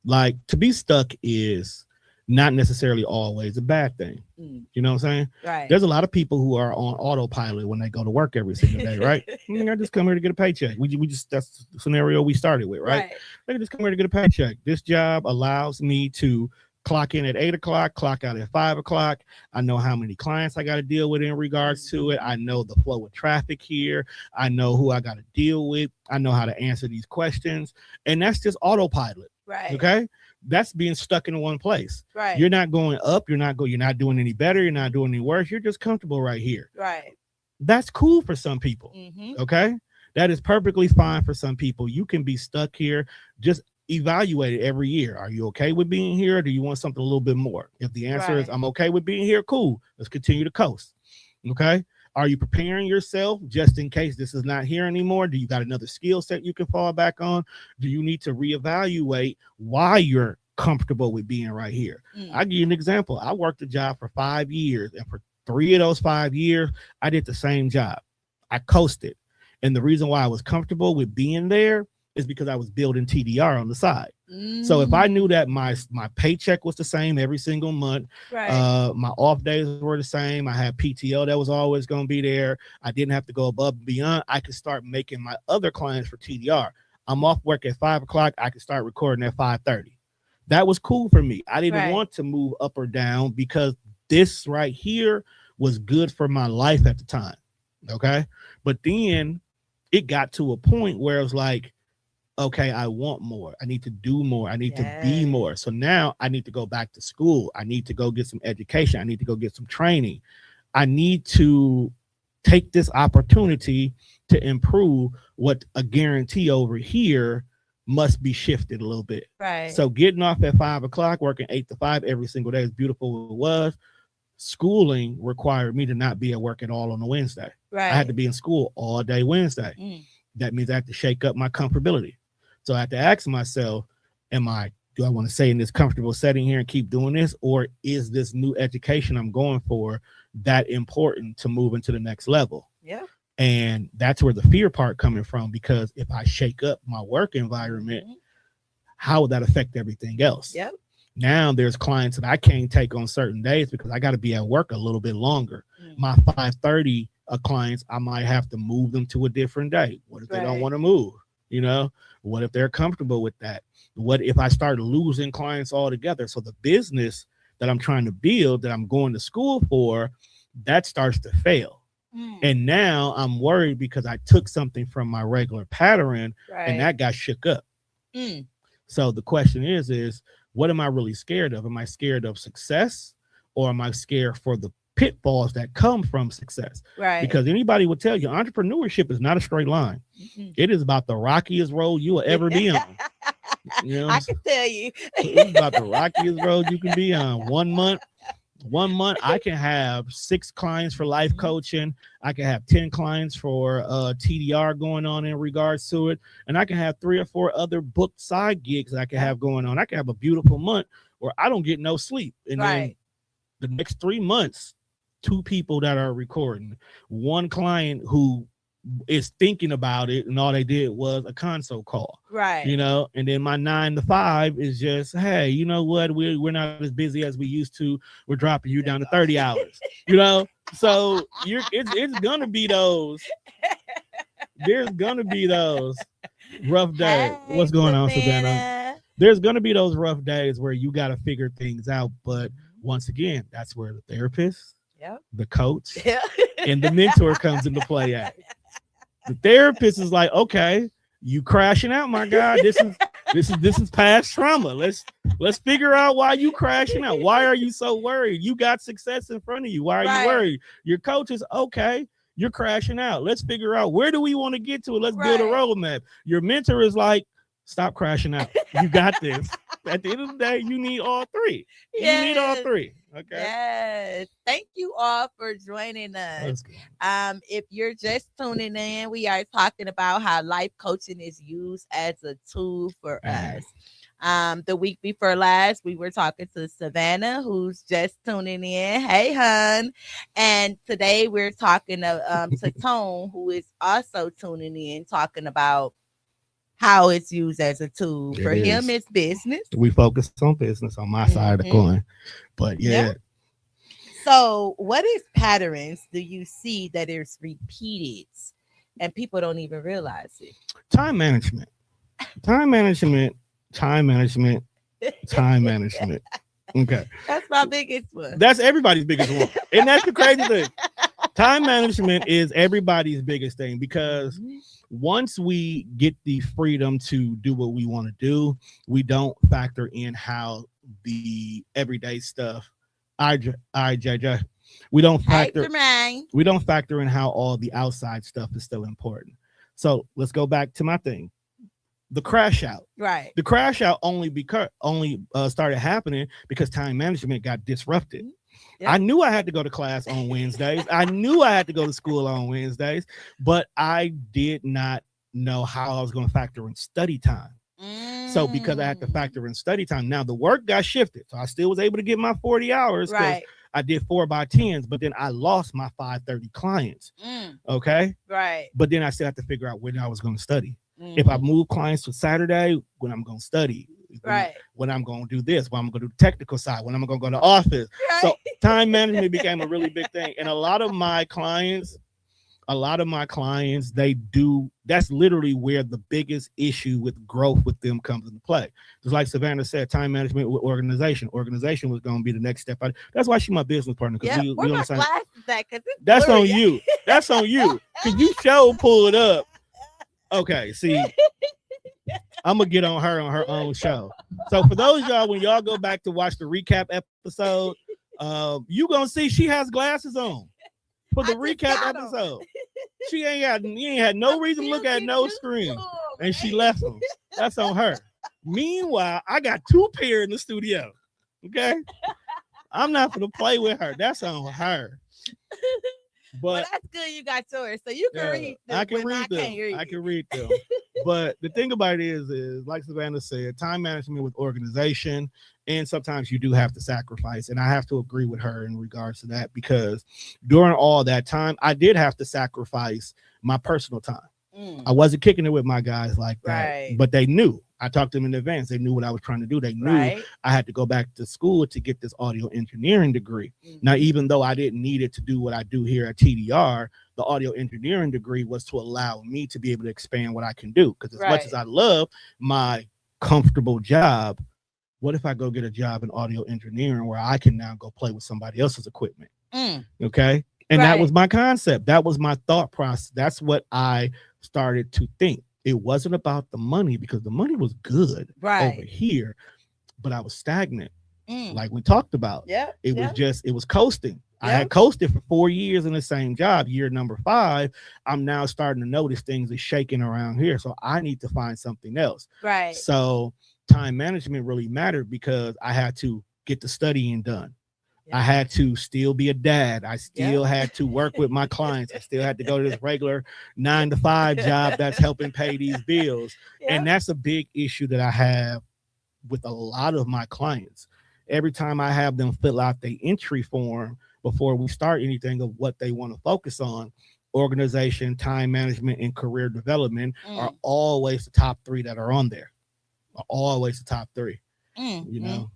Like, to be stuck is not necessarily always a bad thing. You know what I'm saying? Right. There's a lot of people who are on autopilot when they go to work every single day, right? I just come here to get a paycheck. We just, that's the scenario we started with, right? They just come here to get a paycheck. This job allows me to clock in at 8 o'clock, clock out at 5 o'clock. I know how many clients I got to deal with in regards to it. I know the flow of traffic here. I know who I got to deal with. I know how to answer these questions. And that's just autopilot. Right. Okay. That's being stuck in one place. Right. You're not going up. You're not doing any better. You're not doing any worse. You're just comfortable right here. Right. That's cool for some people. Okay. That is perfectly fine for some people. You can be stuck here. Just evaluate it every year. Are you okay with being here, or do you want something a little bit more? If the answer is I'm okay with being here, cool. Let's continue to coast. Okay. Are you preparing yourself just in case this is not here anymore? Do you got another skill set you can fall back on? Do you need to reevaluate why you're comfortable with being right here? I'll give you an example. I worked a job for 5 years, and for 3 of those 5 years, I did the same job. I coasted. And the reason why I was comfortable with being there is because I was building TDR on the side. So if I knew that my paycheck was the same every single month, my off days were the same, I had PTO that was always going to be there, I didn't have to go above and beyond, I could start making my other clients for TDR. I'm off work at 5 o'clock, I could start recording at 5:30. That was cool for me. I didn't want to move up or down because this right here was good for my life at the time. Okay. But then it got to a point where it was like, okay, I want more. I need to do more. I need to be more. So now I need to go back to school. I need to go get some education. I need to go get some training. I need to take this opportunity to improve what a guarantee over here must be shifted a little bit. Right. So getting off at 5 o'clock, working 8 to 5 every single day, as beautiful as it was, schooling required me to not be at work at all on a Wednesday. Right. I had to be in school all day Wednesday. That means I have to shake up my comfortability. So I have to ask myself, do I want to stay in this comfortable setting here and keep doing this? Or is this new education I'm going for that important to move into the next level? Yeah. And that's where the fear part coming from, because if I shake up my work environment, how would that affect everything else? Yep. Now there's clients that I can't take on certain days because I got to be at work a little bit longer. My 5:30 clients, I might have to move them to a different day. What if they don't want to move? You know, what if they're comfortable with that? What if I start losing clients altogether? So the business that I'm trying to build, that I'm going to school for, that starts to fail. And now I'm worried because I took something from my regular pattern and that got shook up. So the question is what am I really scared of? Am I scared of success, or am I scared for the pitfalls that come from success? Right. Because anybody will tell you entrepreneurship is not a straight line. Mhm. It is about the rockiest road you will ever be on. You know, I can tell you. it's about the rockiest road you can be on. 1 month, I can have 6 clients for life coaching. I can have 10 clients for TDR going on in regards to it. And I can have 3 or 4 other booked side gigs I can have going on. I can have a beautiful month where I don't get no sleep. And Right. then the next 3 months, 2 people that are recording, 1 client who is thinking about it, and all they did was a console call. Right. You know, and then my 9 to 5 is just, hey, you know what? We're not as busy as we used to. We're dropping you down to 30 hours. You know, so it's gonna be those. There's gonna be those rough days. Hey, What's going on, Savannah? There's gonna be those rough days where you got to figure things out. But once again, that's where the therapist, Yep. the coach, Yeah. and the mentor comes into play at. The therapist is like, okay, you crashing out, my guy. This is past trauma. Let's figure out why you crashing out. Why are you so worried? You got success in front of you. Why are you worried? Your coach is okay. You're crashing out. Let's figure out where do we want to get to it. Let's build a roadmap. Your mentor is like, stop crashing out. You got this. At the end of the day, you need all 3. You need all 3. Okay. Yes. Thank you all for joining us. If you're just tuning in, we are talking about how life coaching is used as a tool for us. The week before last, we were talking to Savannah, who's just tuning in. Hey, hun. And today we're talking to Tone, who is also tuning in, talking about how it's used as a tool. For him, it's business. We focus on business on my side of the coin. But yeah. So what is patterns do you see that is repeated and people don't even realize it? Time management. Okay. That's my biggest one. That's everybody's biggest one. And that's the crazy thing. Time management is everybody's biggest thing, because once we get the freedom to do what we want to do, we don't factor in how the everyday stuff. We don't factor in how all the outside stuff is still important. So let's go back to my thing. The crash out. Right. The crash out only started happening because time management got disrupted. Yep. I knew I had to go to class on Wednesdays. I knew I had to go to school on Wednesdays, but I did not know how I was going to factor in study time. So because I had to factor in study time, now the work got shifted. So I still was able to get my 40 hours. Right. I did 4x10s, but then I lost my 530 clients. Okay. Right. But then I still have to figure out when I was going to study. If I move clients to Saturday, when I'm going to study. Right. When I'm going to do this, when I'm going to do the technical side, when I'm going to go to office. Right. So time management became a really big thing. And a lot of my clients, that's literally where the biggest issue with growth with them comes into play. Just like Savannah said, time management with organization. Organization was going to be the next step. That's why she's my business partner. Yeah, we my glasses that's on you. That's on you. Because you pull it up. Okay, see, I'm gonna get on her own show. So for those y'all, when y'all go back to watch the recap episode, you gonna see she has glasses on for the recap episode. You ain't had no reason to look at no screen, and she left them. That's on her. Meanwhile, I got 2 pair in the studio. Okay, I'm not gonna play with her. That's on her. But that's good. You got yours, so you can read them. I can read them. But the thing about it is like Savannah said, time management with organization, and sometimes you do have to sacrifice. And I have to agree with her in regards to that, because during all that time, I did have to sacrifice my personal time. I wasn't kicking it with my guys like that, but they knew. I talked to them in advance. They knew what I was trying to do. They knew I had to go back to school to get this audio engineering degree. Now, even though I didn't need it to do what I do here at TDR, the audio engineering degree was to allow me to be able to expand what I can do. Because as much as I love my comfortable job, what if I go get a job in audio engineering where I can now go play with somebody else's equipment? Okay. And that was my concept. That was my thought process. That's what I started to think. It wasn't about the money, because the money was good over here, but I was stagnant. like we talked about. Yeah. It was just, it was coasting. I Yeah. had coasted for 4 years in the same job. Year number 5, I'm now starting to notice things are shaking around here. So I need to find something else. Right. So time management really mattered because I had to get the studying done. Yeah. I had to still be a dad. I still Yeah. had to work with my clients. I still had to go to this regular 9 to 5 job that's helping pay these bills. Yeah. And that's a big issue that I have with a lot of my clients. Every time I have them fill out the entry form before we start anything of what they want to focus on, organization, time management, and career development are always the top 3 that are on there. Are always the top 3. You know,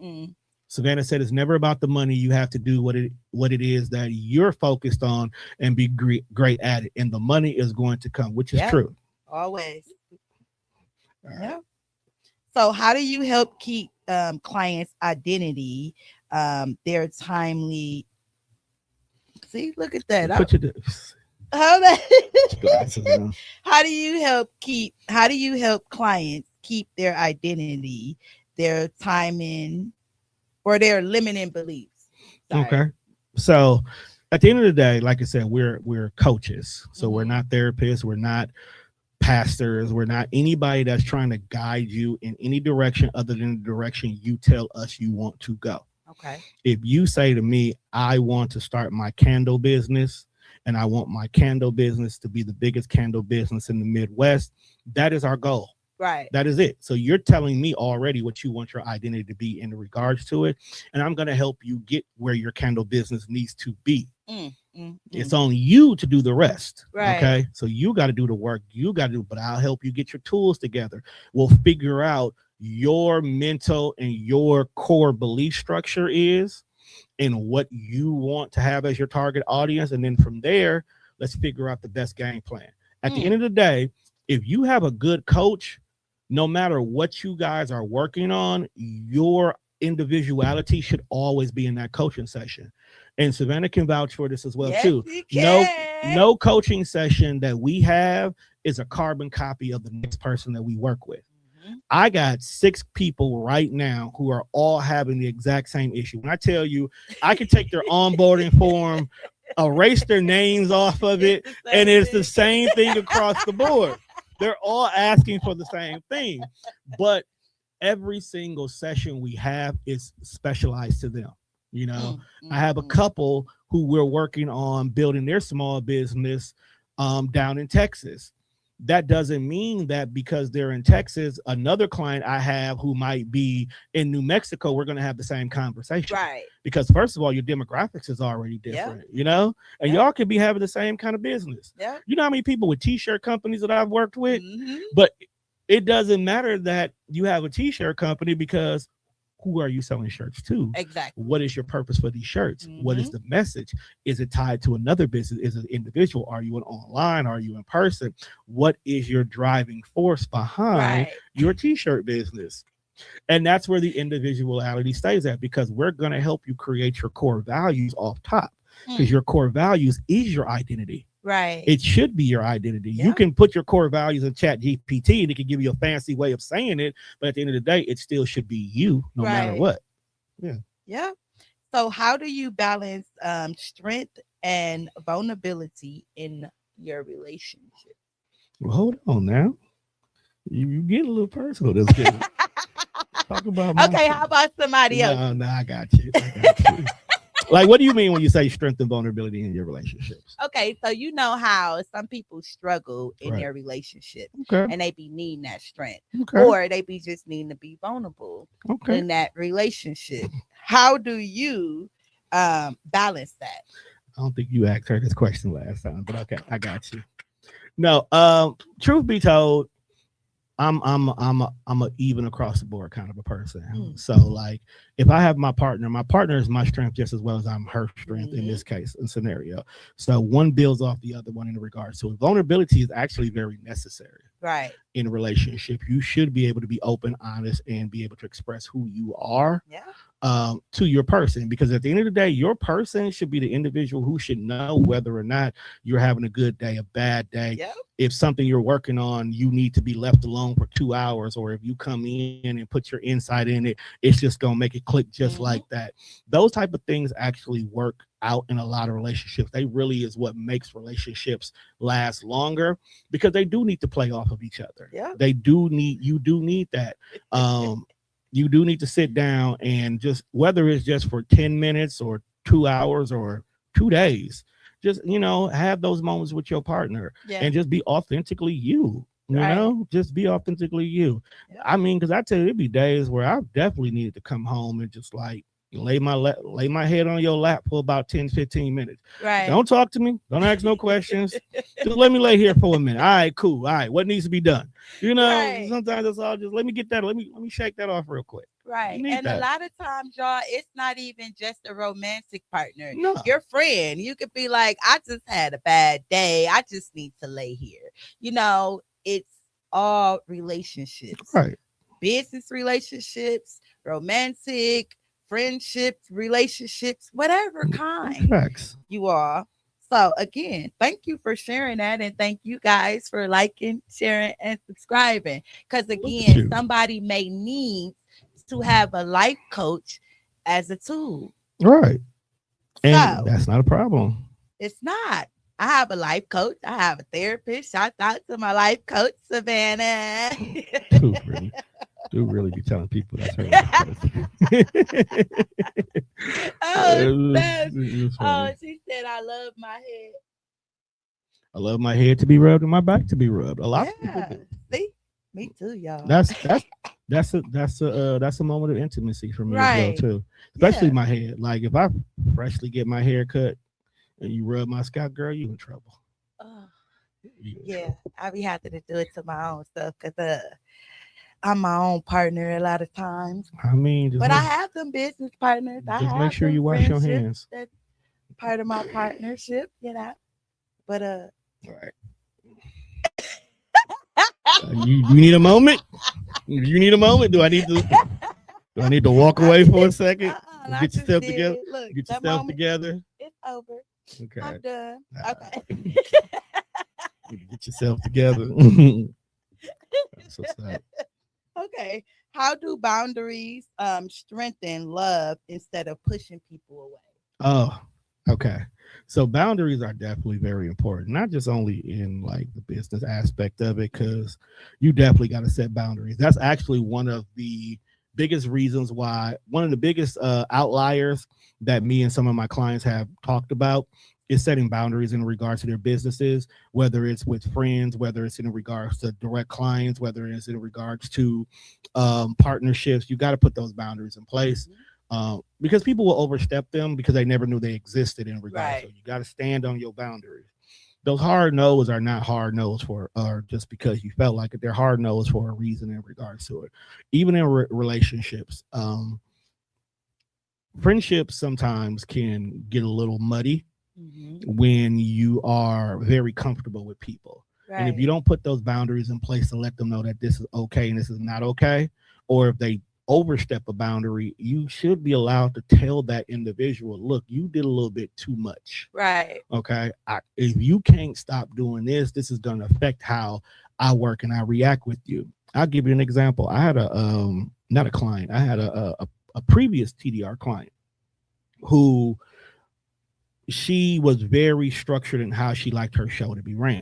Savannah said it's never about the money. You have to do what it is that you're focused on and be great at it, and the money is going to come, which is true. Always. Right. Yeah. So how do you help keep clients' identity, their timely? See, look at that. Put your glasses on. How do you help clients keep their identity, their timing, or their limiting beliefs? Sorry. Okay. So at the end of the day, like I said, we're coaches. So we're not therapists, we're not pastors, we're not anybody that's trying to guide you in any direction other than the direction you tell us you want to go. Okay. If you say to me, I want to start my candle business and I want my candle business to be the biggest candle business in the Midwest, that is our goal. Right. That is it. So you're telling me already what you want your identity to be in regards to it. And I'm going to help you get where your candle business needs to be. It's on you to do the rest. Right. Okay. So you got to do the work. You got to do, but I'll help you get your tools together. We'll figure out your mental and your core belief structure is and what you want to have as your target audience. And then from there, let's figure out the best game plan. At the end of the day, if you have a good coach, no matter what you guys are working on, your individuality should always be in that coaching session. And Savannah can vouch for this as well, too. No coaching session that we have is a carbon copy of the next person that we work with. I got 6 people right now who are all having the exact same issue. When I tell you, I can take their onboarding form, erase their names off of it, and it's the same thing across the board. They're all asking for the same thing, but every single session we have is specialized to them. You know, I have a couple who we're working on building their small business down in Texas. That doesn't mean that because they're in Texas, another client I have who might be in New Mexico, we're going to have the same conversation. Right. Because first of all, your demographics is already different, you know, and y'all could be having the same kind of business. Yeah. You know how many people with t-shirt companies that I've worked with, but it doesn't matter that you have a t-shirt company because who are you selling shirts to? Exactly. What is your purpose for these shirts? What is the message? Is it tied to another business? Is it individual? Are you online? Are you in person? What is your driving force behind your t-shirt business? And that's where the individuality stays at, because we're going to help you create your core values off top, because your core values is your identity. Right. It should be your identity. Yeah. You can put your core values in Chat GPT and it can give you a fancy way of saying it, but at the end of the day, it still should be you no matter what. Yeah. So how do you balance strength and vulnerability in your relationship? Well, hold on now. You get a little personal. This kid. Talk about how about somebody else? No, I got you. Like, what do you mean when you say strength and vulnerability in your relationships? Okay, so you know how some people struggle in their relationship and they be needing that strength, or they be just needing to be vulnerable in that relationship. How do you balance that? I don't think you asked her this question last time, but okay, I got you. No, truth be told, I'm a even across the board kind of a person. So like, if I have my partner is my strength just as well as I'm her strength in this case and scenario. So one builds off the other one in regards to it. Vulnerability is actually very necessary. Right. In a relationship, you should be able to be open, honest, and be able to express who you are. Yeah. to your person, because at the end of the day, your person should be the individual who should know whether or not you're having a good day, a bad day. Yep. If something you're working on, you need to be left alone for 2 hours, or if you come in and put your insight in it, it's just gonna make it click just like that. Those type of things actually work out in a lot of relationships. They really is what makes relationships last longer, because they do need to play off of each other. Yeah. You do need that. You do need to sit down and just, whether it's just for 10 minutes or 2 hours or 2 days, just, have those moments with your partner and just be authentically you. Just be authentically you. Yeah. I mean, because I tell you, it'd be days where I definitely needed to come home and just like lay my head on your lap for about 10-15 minutes. Right. Don't talk to me. Don't ask no questions. Just let me lay here for a minute. All right, cool. All right, what needs to be done? Right. Sometimes it's all just let me get that. Let me shake that off real quick. Right. And a lot of times, y'all, it's not even just a romantic partner. No. Your friend, you could be like, I just had a bad day. I just need to lay here. It's all relationships. Right. Business relationships, romantic, friendships, relationships, whatever kind Facts. you are. So again, thank you for sharing that, and thank you guys for liking, sharing, and subscribing. Because again, somebody may need to have a life coach as a tool. Right. And So, that's not a problem. It's not. I have a life coach. I have a therapist. Shout out to my life coach, Savannah. Do really be telling people that's her. She said, I love my head. I love my head to be rubbed and my back to be rubbed. A lot of people do. See, me too, y'all. That's a moment of intimacy for me as well too. Especially my head. Like if I freshly get my hair cut and you rub my scalp, girl, you in trouble. I be having to do it to my own stuff because I'm my own partner a lot of times. I mean, I have them business partners. Just make sure you wash your hands. That's part of my partnership, But right. You need a moment? You need a moment? Do I need to walk away for a second? Get yourself together. Look, get yourself together. It's over. Okay. I'm done. Okay. Get yourself together. That's what's up. Okay. How do boundaries strengthen love instead of pushing people away? Oh, okay. So boundaries are definitely very important, not just only in like the business aspect of it, because you definitely got to set boundaries. That's actually one of the biggest reasons why, one of the biggest outliers that me and some of my clients have talked about is setting boundaries in regards to their businesses, whether it's with friends, whether it's in regards to direct clients, whether it's in regards to partnerships. You got to put those boundaries in place. Because people will overstep them because they never knew they existed in regards. Right. So you got to stand on your boundaries. Those hard no's are not hard no's or just because you felt like it. They're hard no's for a reason in regards to it. Even in relationships, friendships sometimes can get a little muddy when you are very comfortable with people. Right. And if you don't put those boundaries in place to let them know that this is okay and this is not okay, or if they overstep a boundary, you should be allowed to tell that individual, look, you did a little bit too much. Right. Okay. If you can't stop doing this is going to affect how I work and I react with you. I'll give you an example. I had not a client. I had a previous TDR client who she was very structured in how she liked her show to be ran.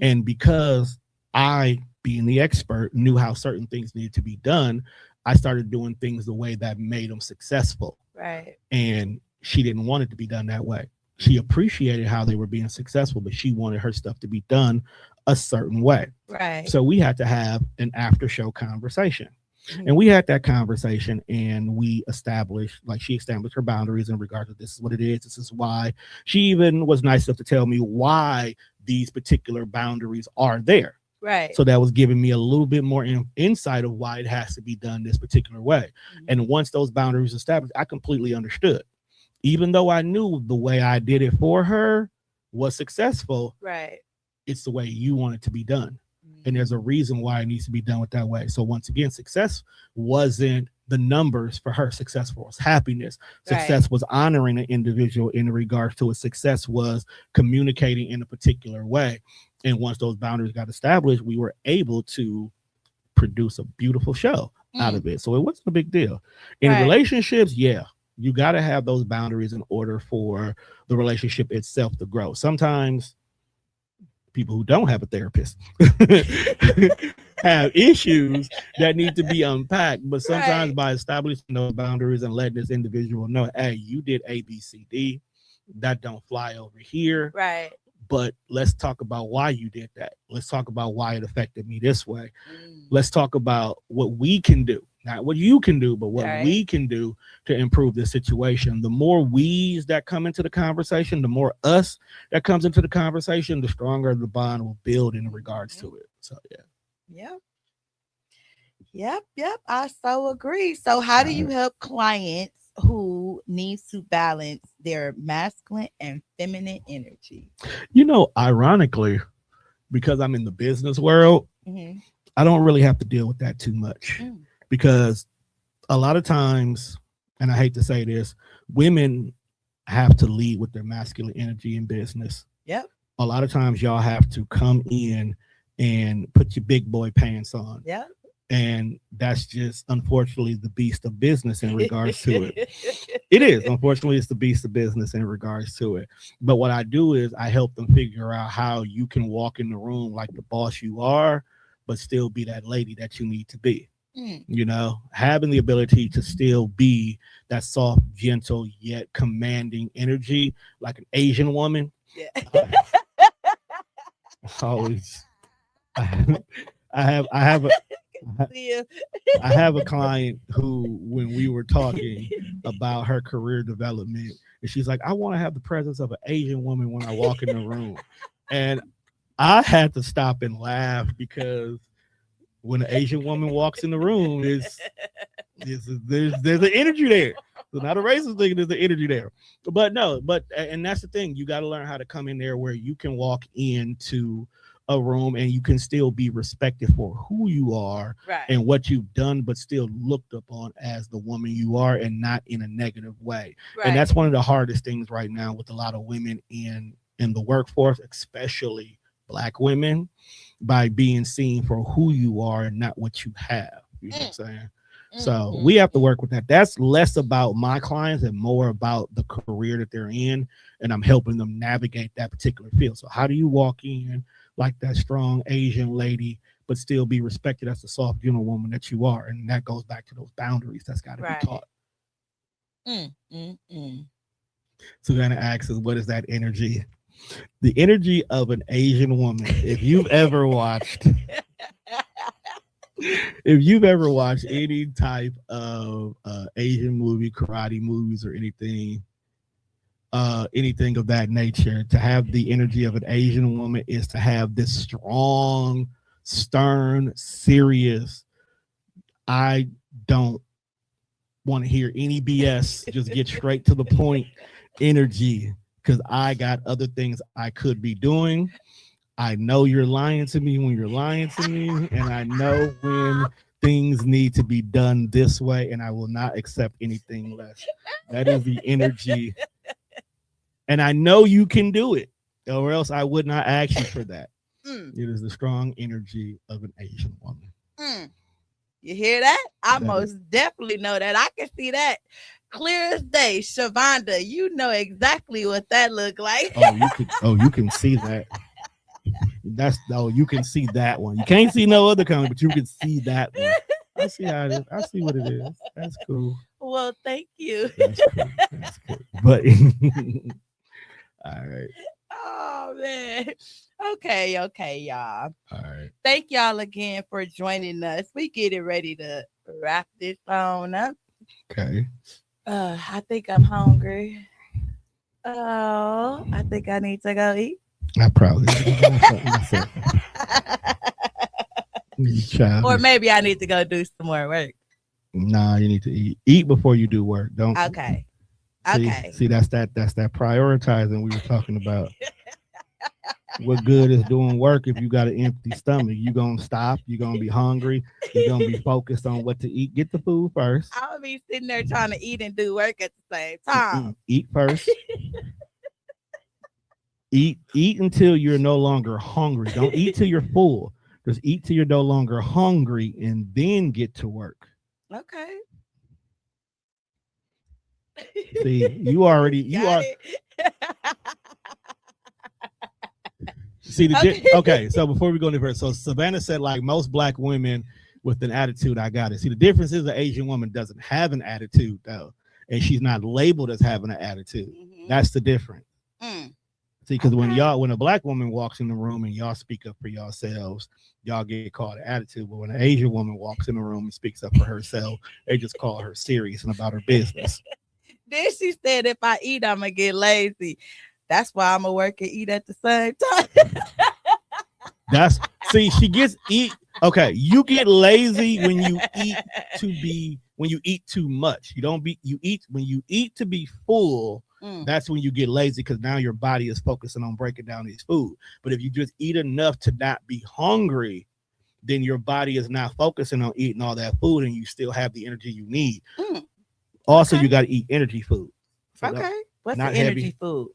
And because I, being the expert, knew how certain things needed to be done, I started doing things the way that made them successful. Right. And she didn't want it to be done that way. She appreciated how they were being successful, but she wanted her stuff to be done a certain way. Right. So we had to have an after show conversation. And we had that conversation and we established, like she established her boundaries in regard to this is what it is. This is why. She even was nice enough to tell me why these particular boundaries are there. Right. So that was giving me a little bit more insight of why it has to be done this particular way. And once those boundaries established, I completely understood. Even though I knew the way I did it for her was successful. Right. It's the way you want it to be done. And there's a reason why it needs to be done with that way. So once again, success wasn't the numbers for her. Success was happiness. Right. Success was honoring an individual in regards to it. Success was communicating in a particular way. And once those boundaries got established, we were able to produce a beautiful show out of it. So it wasn't a big deal. In Right. relationships, yeah, you got to have those boundaries in order for the relationship itself to grow. Sometimes people who don't have a therapist have issues that need to be unpacked. But sometimes Right. by establishing those boundaries and letting this individual know, hey, you did A, B, C, D, that don't fly over here. Right. But let's talk about why you did that. Let's talk about why it affected me this way. Mm. Let's talk about what we can do, not what you can do, but what Right. we can do to improve the situation. The more we's that come into the conversation, the more us that comes into the conversation, the stronger the bond will build in regards to it. So yeah. Yep. I so agree. So how do you help clients who needs to balance their masculine and feminine energy? You know, ironically, because I'm in the business world, Mm-hmm. I don't really have to deal with that too much because a lot of times, and I hate to say this, women have to lead with their masculine energy in business. Yep. A lot of times y'all have to come in and put your big boy pants on. Yep. And that's just unfortunately the beast of business in regards to it. It is. Unfortunately, it's the beast of business in regards to it. But what I do is I help them figure out how you can walk in the room like the boss you are, but still be that lady that you need to be. You know, having the ability to still be that soft, gentle, yet commanding energy like an Asian woman. Yeah. Always. I have a Yeah. I have a client who, when we were talking about her career development, and she's like, I want to have the presence of an Asian woman when I walk in the room. And I had to stop and laugh because when an Asian woman walks in the room, there's an energy there. It's not a racist thing, there's the energy there. And that's the thing. You got to learn how to come in there where you can walk into a room and you can still be respected for who you are Right. and what you've done, but still looked upon as the woman you are and not in a negative way. Right. And that's one of the hardest things right now with a lot of women in the workforce, especially Black women, by being seen for who you are and not what you have. You know what I'm saying? So we have to work with that. That's less about my clients and more about the career that they're in. And I'm helping them navigate that particular field. So how do you walk in like that strong Asian lady, but still be respected as the soft, gentle woman that you are? And that goes back to those boundaries that's got to Right. be taught. Susanna asks us, what is that energy? The energy of an Asian woman. If you've ever watched any type of Asian movie, karate movies, or anything of that nature, to have the energy of an Asian woman is to have this strong, stern, serious, I don't want to hear any BS, just get straight to the point energy, because I got other things I could be doing. I know you're lying to me when you're lying to me, and I know when things need to be done this way, and I will not accept anything less. That is the energy. And I know you can do it, or else I would not ask you for that. It is the strong energy of an Asian woman. You hear that? I That most definitely know that. I can see that clear as day. Shavonda, you know exactly what that look like. You can see that. You can see that one. You can't see no other comment, but you can see that one. I see how it is. I see what it is. That's cool. Well, thank you. That's cool. But all right. Oh man. Okay, y'all. All right. Thank y'all again for joining us. We getting ready to wrap this on up. Okay. I think I'm hungry. Oh, I think I need to go eat. I probably Or maybe I need to go do some more work. Nah, you need to eat. Eat before you do work. Don't. Okay. See, that's that prioritizing we were talking about. What good is doing work if you got an empty stomach? You're gonna stop, you're gonna be hungry, you're gonna be focused on what to eat. Get the food first. I'll be sitting there trying to eat and do work at the same time. Eat first. Eat until you're no longer hungry. Don't eat till you're full. Just eat till you're no longer hungry and then get to work. Okay. See, you are it. See okay. So before we go any further, so Savannah said like most black women with an attitude, I got it. See, the difference is the Asian woman doesn't have an attitude though, and she's not labeled as having an attitude. Mm-hmm. That's the difference. See, because when a black woman walks in the room and y'all speak up for yourselves, y'all get called an attitude. But when an Asian woman walks in the room and speaks up for herself, they just call her serious and about her business. Then she said, if I eat, I'm going to get lazy. That's why I'm going to work and eat at the same time. She gets eat. Okay, you get lazy when you eat too much. You eat to be full. That's when you get lazy because now your body is focusing on breaking down these food. But if you just eat enough to not be hungry, then your body is not focusing on eating all that food and you still have the energy you need. Also, you got to eat energy food. So what's the energy food?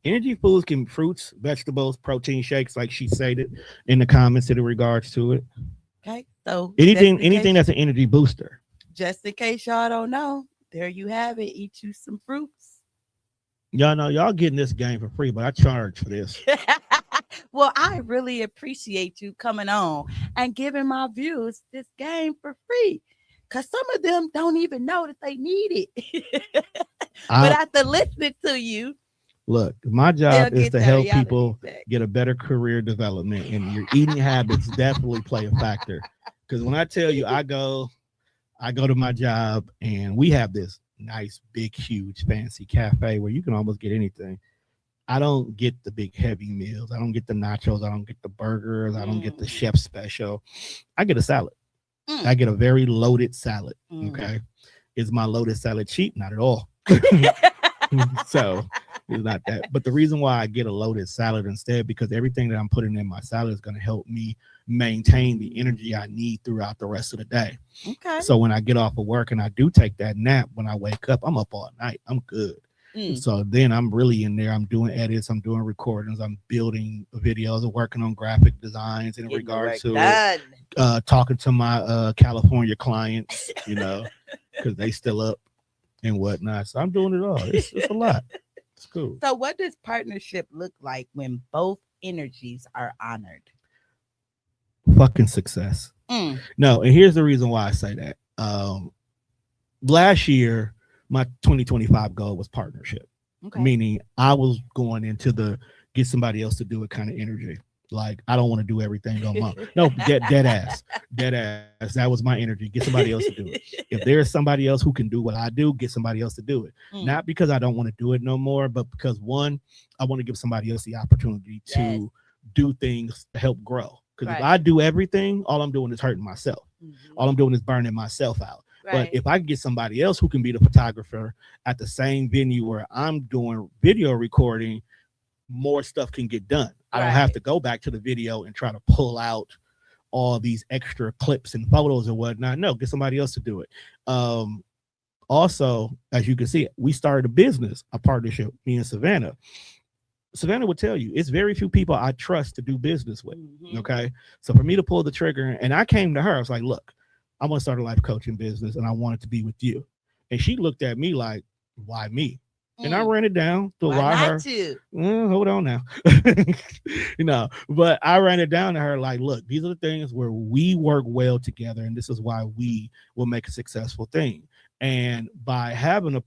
Energy foods can be fruits, vegetables, protein shakes, like she stated in the comments in regards to it. Okay, so anything that's an energy booster. Just in case y'all don't know, there you have it. Eat you some fruits. Y'all know y'all getting this game for free, but I charge for this. Well, I really appreciate you coming on and giving my viewers this game for free. Because some of them don't even know that they need it. But after listening to you, look, my job is to help people get a better career development, and your eating habits definitely play a factor. Because when I tell you, I go to my job, and we have this nice, big, huge, fancy cafe where you can almost get anything. I don't get the big, heavy meals. I don't get the nachos. I don't get the burgers. I don't get the chef special. I get a salad. I get a very loaded salad. Okay. Is my loaded salad cheap? Not at all. So it's not that. But the reason why I get a loaded salad instead, because everything that I'm putting in my salad is going to help me maintain the energy I need throughout the rest of the day. Okay. So when I get off of work and I do take that nap, when I wake up, I'm up all night. I'm good. So then I'm really in there. I'm doing edits. I'm doing recordings. I'm building videos. I'm working on graphic designs in regards to it. Talking to my California clients, because they still up and whatnot. So I'm doing it all. It's a lot. It's cool. So what does partnership look like when both energies are honored? Fucking success. No, and here's the reason why I say that. Last year, my 2025 goal was partnership, meaning I was going into the get somebody else to do it kind of energy. Like, I don't want to do everything on my own. No, dead ass. That was my energy. Get somebody else to do it. If there's somebody else who can do what I do, get somebody else to do it. Not because I don't want to do it no more, but because one, I want to give somebody else the opportunity to do things to help grow. Because if I do everything, all I'm doing is hurting myself. All I'm doing is burning myself out. But if I can get somebody else who can be the photographer at the same venue where I'm doing video recording, more stuff can get done. I don't have to go back to the video and try to pull out all these extra clips and photos and whatnot. No, get somebody else to do it. Also, as you can see, we started a partnership, me and Savannah. Savannah would tell you, it's very few people I trust to do business with. Okay. So for me to pull the trigger, and I came to her, I was like, look, I want to start a life coaching business and I want it to be with you. And she looked at me like, why me? And I ran it down to why her. Hold on now. But I ran it down to her like, look, these are the things where we work well together, and this is why we will make a successful thing. And by having a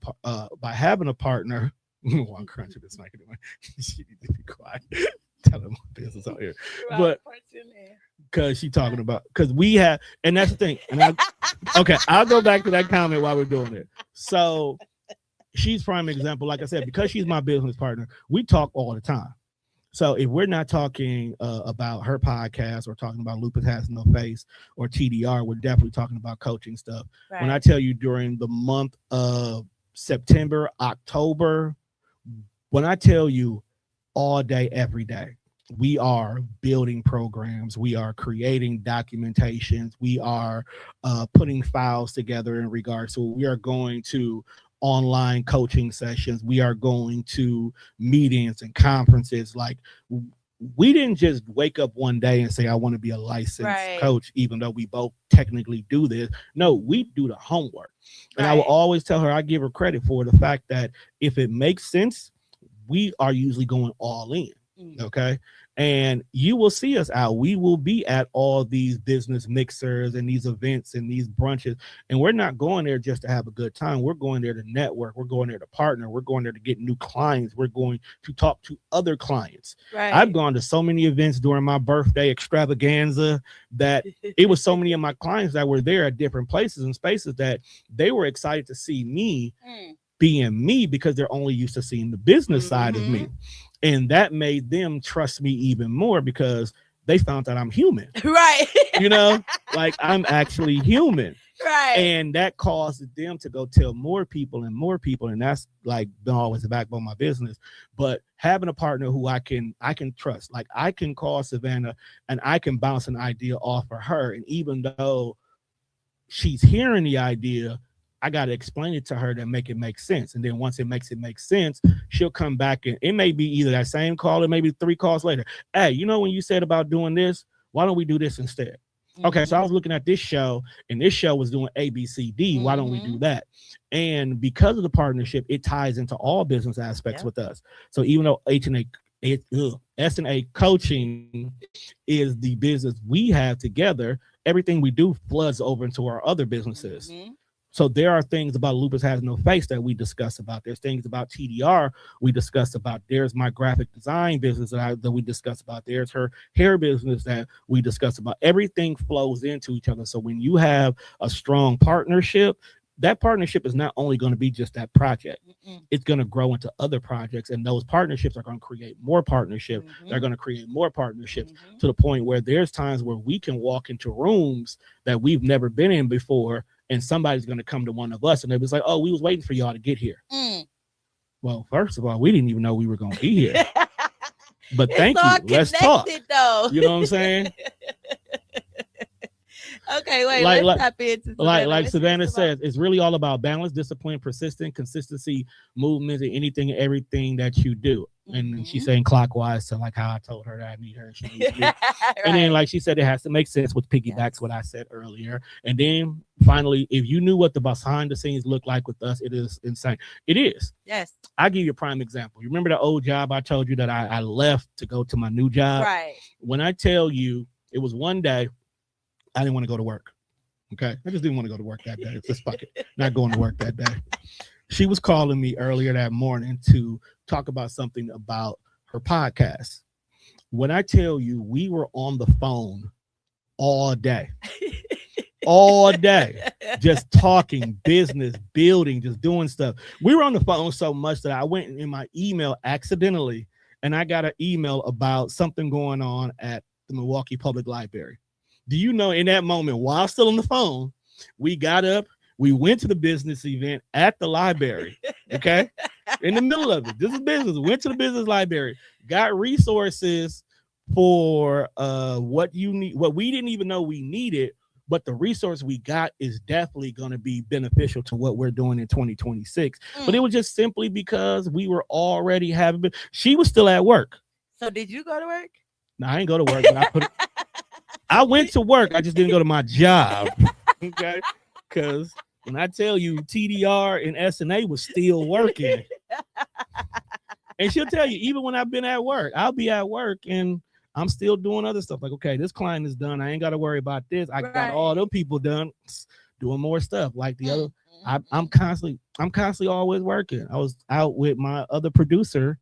partner, I'm crunching this mic anyway. She needs to be quiet. Tell them business out here. But because she talking about, because we have, and that's the thing. And I'll go back to that comment while we're doing it. So she's prime example. Like I said, because she's my business partner, we talk all the time. So if we're not talking about her podcast or talking about Lupus Has No Face or TDR, we're definitely talking about coaching stuff. When I tell you during the month of September, October, when I tell you all day, every day, we are building programs, we are creating documentations, we are putting files together in regards to, we are going to online coaching sessions, we are going to meetings and conferences. Like, we didn't just wake up one day and say, I want to be a licensed coach, even though we both technically do this. No, we do the homework. And I will always tell her, I give her credit for the fact that if it makes sense, we are usually going all in. Okay. And you will see us out. We will be at all these business mixers and these events and these brunches. And we're not going there just to have a good time. We're going there to network. We're going there to partner. We're going there to get new clients. We're going to talk to other clients. I've gone to so many events during my birthday extravaganza that it was so many of my clients that were there at different places and spaces that they were excited to see me being me, because they're only used to seeing the business side of me. And that made them trust me even more, because they found that I'm human. You know, like, I'm actually human. And that caused them to go tell more people. And that's like been always the backbone of my business. But having a partner who I can trust, like, I can call Savannah and I can bounce an idea off of her. And even though she's hearing the idea, I got to explain it to her to make it make sense. And then once it makes sense, she'll come back, and it may be either that same call or maybe 3 calls later. Hey, you know, when you said about doing this, why don't we do this instead? Okay, so I was looking at this show, and this show was doing A, B, C, D. Why don't we do that? And because of the partnership, it ties into all business aspects with us. So even though S&A coaching is the business we have together, everything we do floods over into our other businesses. So there are things about Lupus Has No Face that we discuss about. There's things about TDR we discuss about. There's my graphic design business that we discuss about. There's her hair business that we discuss about. Everything flows into each other. So when you have a strong partnership, that partnership is not only going to be just that project. It's going to grow into other projects, and those partnerships are going to create more partnerships. They're going to create more partnerships to the point where there's times where we can walk into rooms that we've never been in before, and somebody's going to come to one of us and it was like, oh, we was waiting for y'all to get here. Well, first of all, we didn't even know we were going to be here. But thank you. Let's talk. Though. You know what I'm saying? Okay, wait, let's tap into Savannah. Like Savannah says, it's really all about balance, discipline, persistence, consistency, movement, and anything and everything that you do. And she's saying clockwise, so like how I told her that I need her. She needs me. And then, like she said, it has to make sense, with piggybacks what I said earlier. And then finally, if you knew what the behind the scenes look like with us, it is insane. It is. Yes. I'll give you a prime example. You remember the old job I told you that I left to go to my new job? Right. When I tell you, it was one day I didn't want to go to work. Okay. I just didn't want to go to work that day. Just fuck it. Not going to work that day. She was calling me earlier that morning to talk about something about her podcast. When I tell you, we were on the phone all day, just talking business, building, just doing stuff. We were on the phone so much that I went in my email accidentally, and I got an email about something going on at the Milwaukee Public Library. Do you know, in that moment, while still on the phone, we got up, we went to the business event at the library, okay? In the middle of it. This is business. Went to the business library, got resources for what you need, what we didn't even know we needed, but the resource we got is definitely going to be beneficial to what we're doing in 2026. But it was just simply because we were already having, she was still at work. So did you go to work? No, I didn't go to work, but I went to work. I just didn't go to my job. Okay. Because when I tell you TDR and S&A was still working. And she'll tell you, even when I've been at work, I'll be at work and I'm still doing other stuff. Like, okay, this client is done. I ain't got to worry about this. I got all them people done doing more stuff. Like the other, I'm constantly always working. I was out with my other producer,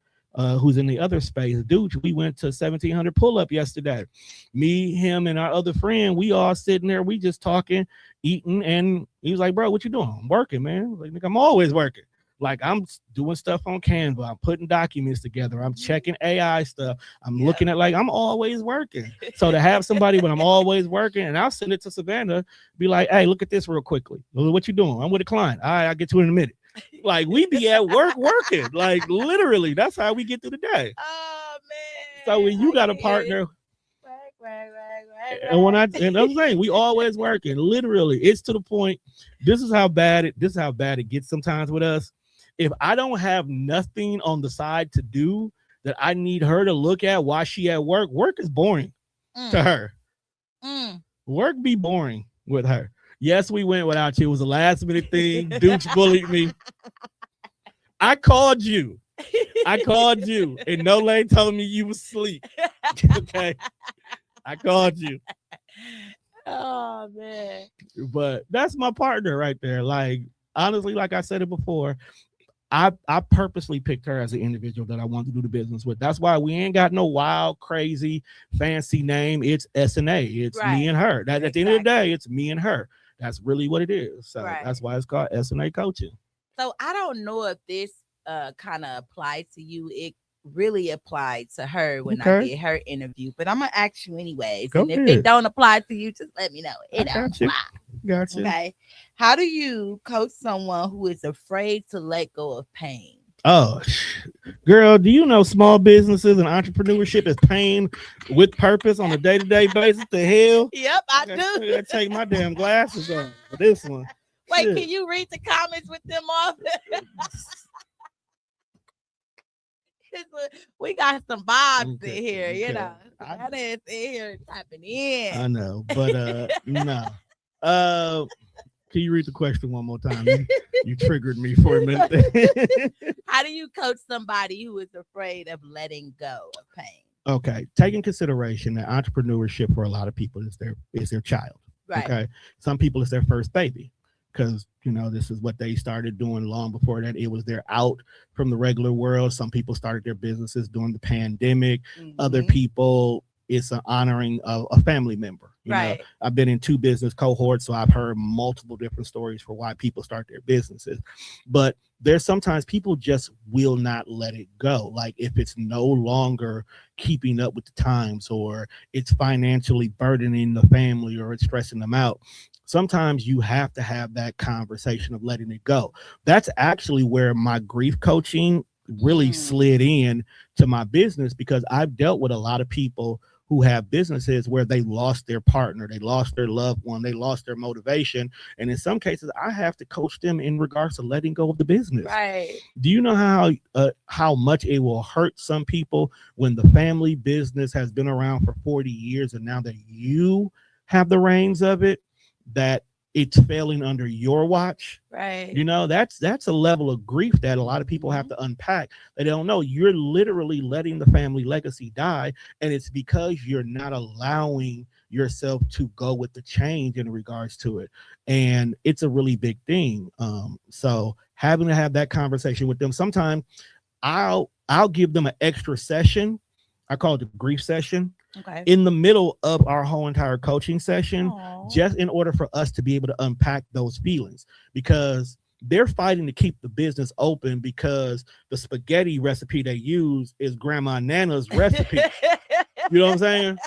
who's in the other space, dude. We went to 1700 pull-up yesterday. Me, him, and our other friend, we all sitting there, we just talking, eating, and he was like, bro, what you doing? I'm working, man. Like, I'm always working. Like, I'm doing stuff on Canva. I'm putting documents together. I'm checking AI stuff. I'm looking at, like, I'm always working. So to have somebody when I'm always working, and I'll send it to Savannah, be like, hey, look at this real quickly. What you doing? I'm with a client. All right, I'll get to it in a minute. Like, we be at work working. Like, literally, that's how we get through the day. Oh, man. So when you got a partner, and I'm saying we always working. Literally, it's to the point. This is how bad it gets sometimes with us. If I don't have nothing on the side to do that I need her to look at while she at work, work is boring to her. Work be boring with her. Yes, we went without you. It was a last minute thing. Dooch bullied me. I called you. And No Lane told me you was asleep. Okay. I called you. Oh man. But that's my partner right there. Like, honestly, like I said it before, I purposely picked her as an individual that I wanted to do the business with. That's why we ain't got no wild, crazy, fancy name. It's S&A. It's me and her. At the end of the day, it's me and her. That's really what it is. So that's why it's called S&A coaching. So I don't know if this kind of applied to you. It really applied to her when I did her interview, but I'm gonna ask you anyways. If it don't apply to you, just let me know. It don't apply. Gotcha. Okay. How do you coach someone who is afraid to let go of pain? Oh, girl, do you know small businesses and entrepreneurship is pain with purpose on a day-to-day basis? The hell? Yep, I do. I gotta take my damn glasses on for this one. Wait, can you read the comments with them off? We got some vibes in here, you know. That is in here tapping in. I know, but no. Can you read the question one more time? You triggered me for a minute. How do you coach somebody who is afraid of letting go of pain? Okay, take in consideration that entrepreneurship for a lot of people is their child. Right. Okay, some people it's their first baby. Because, you know, this is what they started doing long before that. It was their out from the regular world. Some people started their businesses during the pandemic. Other people, it's an honoring of a family member. You know, I've been in 2 business cohorts, so I've heard multiple different stories for why people start their businesses. But there's sometimes people just will not let it go. Like if it's no longer keeping up with the times, or it's financially burdening the family, or it's stressing them out. Sometimes you have to have that conversation of letting it go. That's actually where my grief coaching really slid in to my business, because I've dealt with a lot of people who have businesses where they lost their partner, they lost their loved one, they lost their motivation. And in some cases, I have to coach them in regards to letting go of the business. Right. Do you know how much it will hurt some people when the family business has been around for 40 years and now that you have the reins of it, that it's failing under your watch? Right. You know, that's a level of grief that a lot of people have to unpack. They don't know you're literally letting the family legacy die, and it's because you're not allowing yourself to go with the change in regards to it. And it's a really big thing. So having to have that conversation with them, sometimes I'll give them an extra session. I call it the grief session. Okay. In the middle of our whole entire coaching session, just in order for us to be able to unpack those feelings, because they're fighting to keep the business open because the spaghetti recipe they use is Grandma Nana's recipe. You know what I'm saying?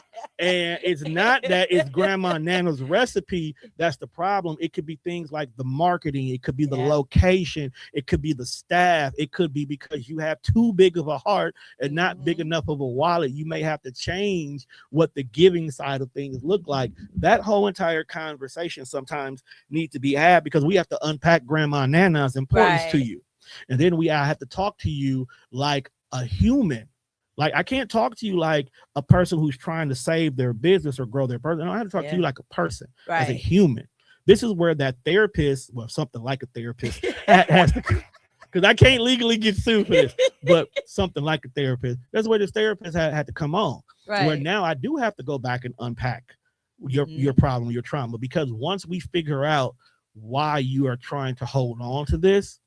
And it's not that it's Grandma Nana's recipe that's the problem. It could be things like the marketing. It could be the location. It could be the staff. It could be because you have too big of a heart and not big enough of a wallet. You may have to change what the giving side of things look like. That whole entire conversation sometimes needs to be had, because we have to unpack Grandma Nana's importance to you. And then I have to talk to you like a human. Like, I can't talk to you like a person who's trying to save their business or grow their person. I have to talk to you like a person, as a human. This is where that therapist, well, something like a therapist has to, because I can't legally get sued for this, but something like a therapist. That's where this therapist had to come on. Right. Where now I do have to go back and unpack your problem, your trauma, because once we figure out why you are trying to hold on to this,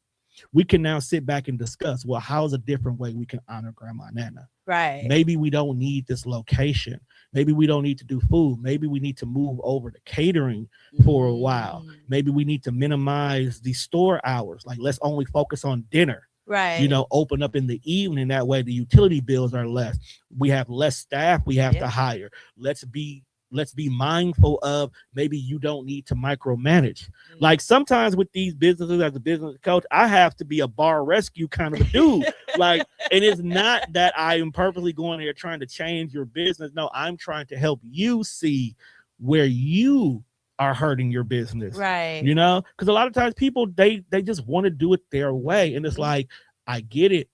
we can now sit back and discuss, well, how's a different way we can honor Grandma Nana? Right. Maybe we don't need this location. Maybe we don't need to do food. Maybe we need to move over to catering for a while. Maybe we need to minimize the store hours. Like, let's only focus on dinner. Right. You know, open up in the evening. That way the utility bills are less. We have less staff we have to hire. Let's be let's be mindful of maybe you don't need to micromanage. Like sometimes with these businesses, as a business coach, I have to be a bar rescue kind of a dude. Like, and it's not that I am purposely going there trying to change your business. No, I'm trying to help you see where you are hurting your business. Right. You know, because a lot of times people they just want to do it their way. And it's like, I get it,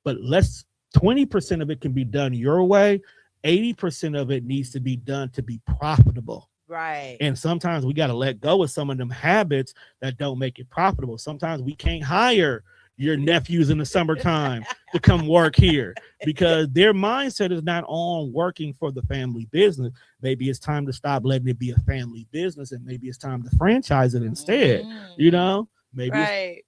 but 20% of it can be done your way. 80% of it needs to be done to be profitable. Right. And sometimes we got to let go of some of them habits that don't make it profitable. Sometimes we can't hire your nephews in the summertime to come work here because their mindset is not on working for the family business. Maybe it's time to stop letting it be a family business, and maybe it's time to franchise it instead. You know, maybe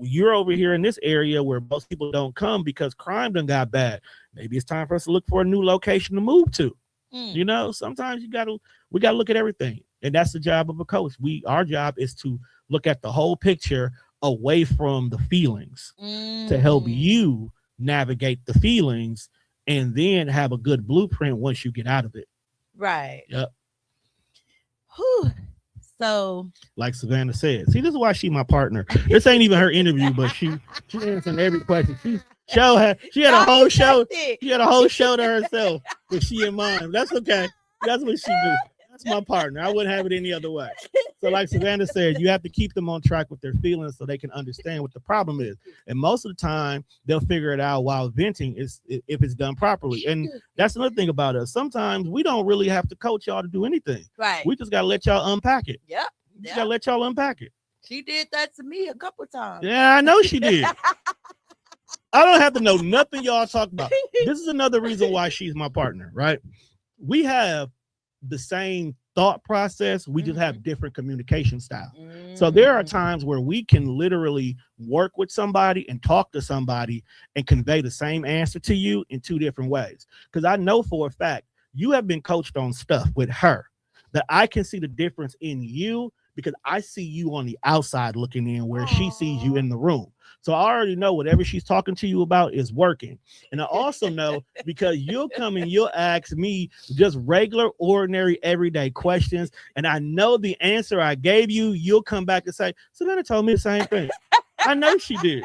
you're over here in this area where most people don't come because crime done got bad. Maybe it's time for us to look for a new location to move to. You know, sometimes we gotta look at everything, and that's the job of a coach. Our job is to look at the whole picture away from the feelings to help you navigate the feelings and then have a good blueprint once you get out of it. Right. Yep. Whew. So, like Savannah said, see, this is why she's my partner. This ain't even her interview, but she answering every question. She had a whole show. She had a whole show to herself with she and mine. That's okay. That's what she do. That's my partner. I wouldn't have it any other way. So like Savannah said, you have to keep them on track with their feelings so they can understand what the problem is. And most of the time, they'll figure it out while venting if it's done properly. And that's another thing about us. Sometimes we don't really have to coach y'all to do anything. Right. We just got to let y'all unpack it. Yep. We just got to let y'all unpack it. She did that to me a couple times. Yeah, I know she did. I don't have to know nothing y'all talk about. This is another reason why she's my partner, right? We have the same thought process. We just have different communication style. So there are times where we can literally work with somebody and talk to somebody and convey the same answer to you in two different ways. Because I know for a fact you have been coached on stuff with her that I can see the difference in you because I see you on the outside looking in where she sees you in the room. So I already know whatever she's talking to you about is working. And I also know because you'll come and you'll ask me just regular, ordinary, everyday questions. And I know the answer I gave you, you'll come back and say, Savannah told me the same thing. I know she did.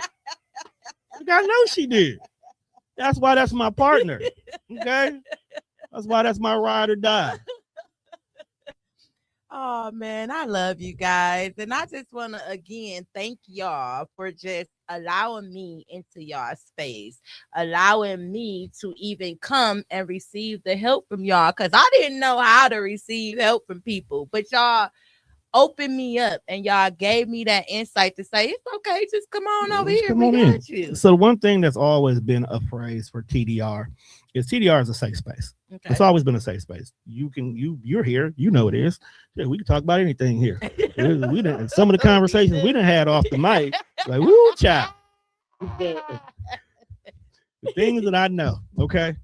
I know she did. That's why that's my partner. Okay? That's why that's my ride or die. Oh man, I love you guys. And I just want to again thank y'all for just allowing me into y'all space, allowing me to even come and receive the help from y'all, because I didn't know how to receive help from people, but y'all opened me up and y'all gave me that insight to say it's okay, just come on over here. We got you. So one thing that's always been a phrase for TDR is TDR is a safe space. Okay. It's always been a safe space. You're here, you know it is. Yeah, we can talk about anything here. We didn't, some of the conversations we done had off the mic, like woo child. The things that I know, okay.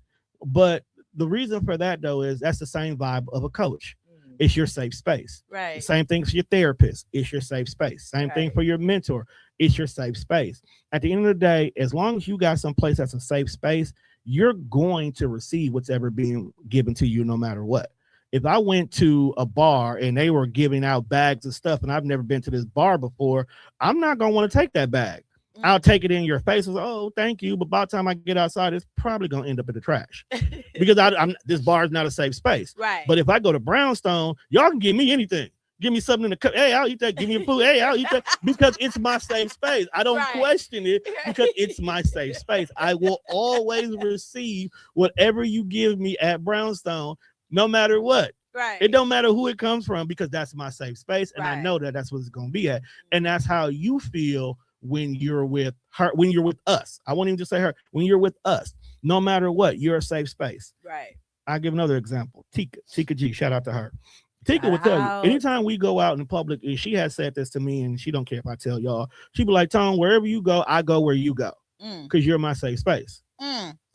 But the reason for that though is that's the same vibe of a coach. It's your safe space. Right. Same thing for your therapist. It's your safe space. Same thing for your mentor. It's your safe space. At the end of the day, as long as you got some place that's a safe space, you're going to receive what's ever being given to you no matter what. If I went to a bar and they were giving out bags of stuff and I've never been to this bar before, I'm not going to want to take that bag. I'll take it in your face and say, oh, thank you. But by the time I get outside, it's probably going to end up in the trash because this bar is not a safe space. Right. But if I go to Brownstone, y'all can give me anything. Give me something in the cup. Hey, I'll eat that. Give me a food. Hey, I'll eat that because it's my safe space. I don't question it because it's my safe space. I will always receive whatever you give me at Brownstone, no matter what. Right. It don't matter who it comes from because that's my safe space. And I know that that's what it's going to be at. And that's how you feel when you're with her, when you're with us. I won't even just say her. When you're with us, no matter what, you're a safe space. Right. I'll give another example. Tika G, shout out to her. Tika will tell you, anytime we go out in public, and she has said this to me, and she don't care if I tell y'all, she be like, Tone, wherever you go, I go where you go. Because you're my safe space.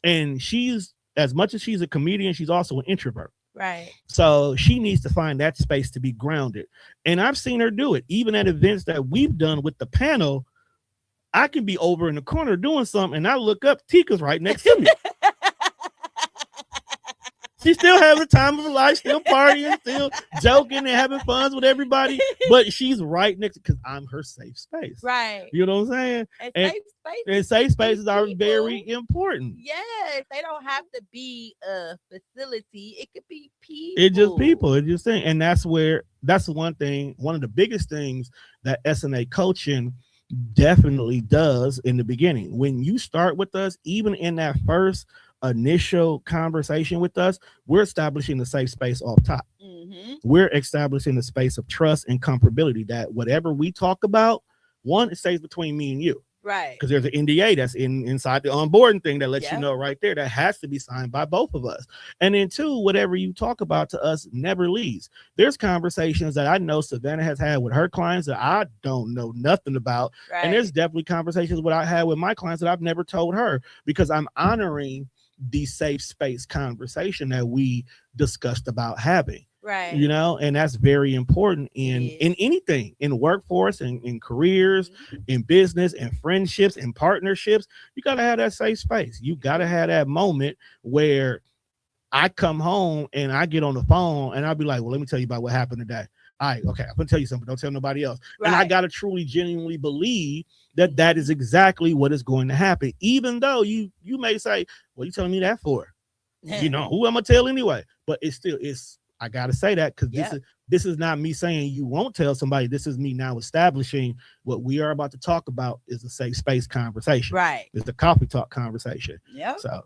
And she's, as much as she's a comedian, she's also an introvert. Right. So she needs to find that space to be grounded. And I've seen her do it. Even at events that we've done with the panel, I can be over in the corner doing something, and I look up, Tika's right next to me. She's still having the time of her life, still partying, still joking and having fun with everybody. But she's right next because I'm her safe space. Right. You know what I'm saying? And And safe spaces are people. very important. Yes, they don't have to be a facility. It could be people. It's just people. It's just thing. And that's one thing, one of the biggest things that SNA coaching definitely does in the beginning. When you start with us, even in that first initial conversation with us, we're establishing the safe space off top. We're establishing the space of trust and comfortability that whatever we talk about, one, it stays between me and you. Right. Because there's an NDA that's inside the onboarding thing that lets you know right there that has to be signed by both of us. And then two, whatever you talk about to us never leaves. There's conversations that I know Savannah has had with her clients that I don't know nothing about. Right. And there's definitely conversations what I had with my clients that I've never told her because I'm honoring the safe space conversation that we discussed about having. Right. You know, and that's very important in anything, in workforce and in careers, in business and friendships and partnerships. You got to have that safe space. You got to have that moment where I come home and I get on the phone and I'll be like, well, let me tell you about what happened today. All right, okay, I'm gonna tell you something. Don't tell nobody else. Right. And I gotta truly, genuinely believe that that is exactly what is going to happen. Even though you may say, "What are you telling me that for?" You know, who am I tell anyway? But it's. I gotta say that because this is not me saying you won't tell somebody. This is me now establishing what we are about to talk about is a safe space conversation. Right. It's the coffee talk conversation. Yeah. So.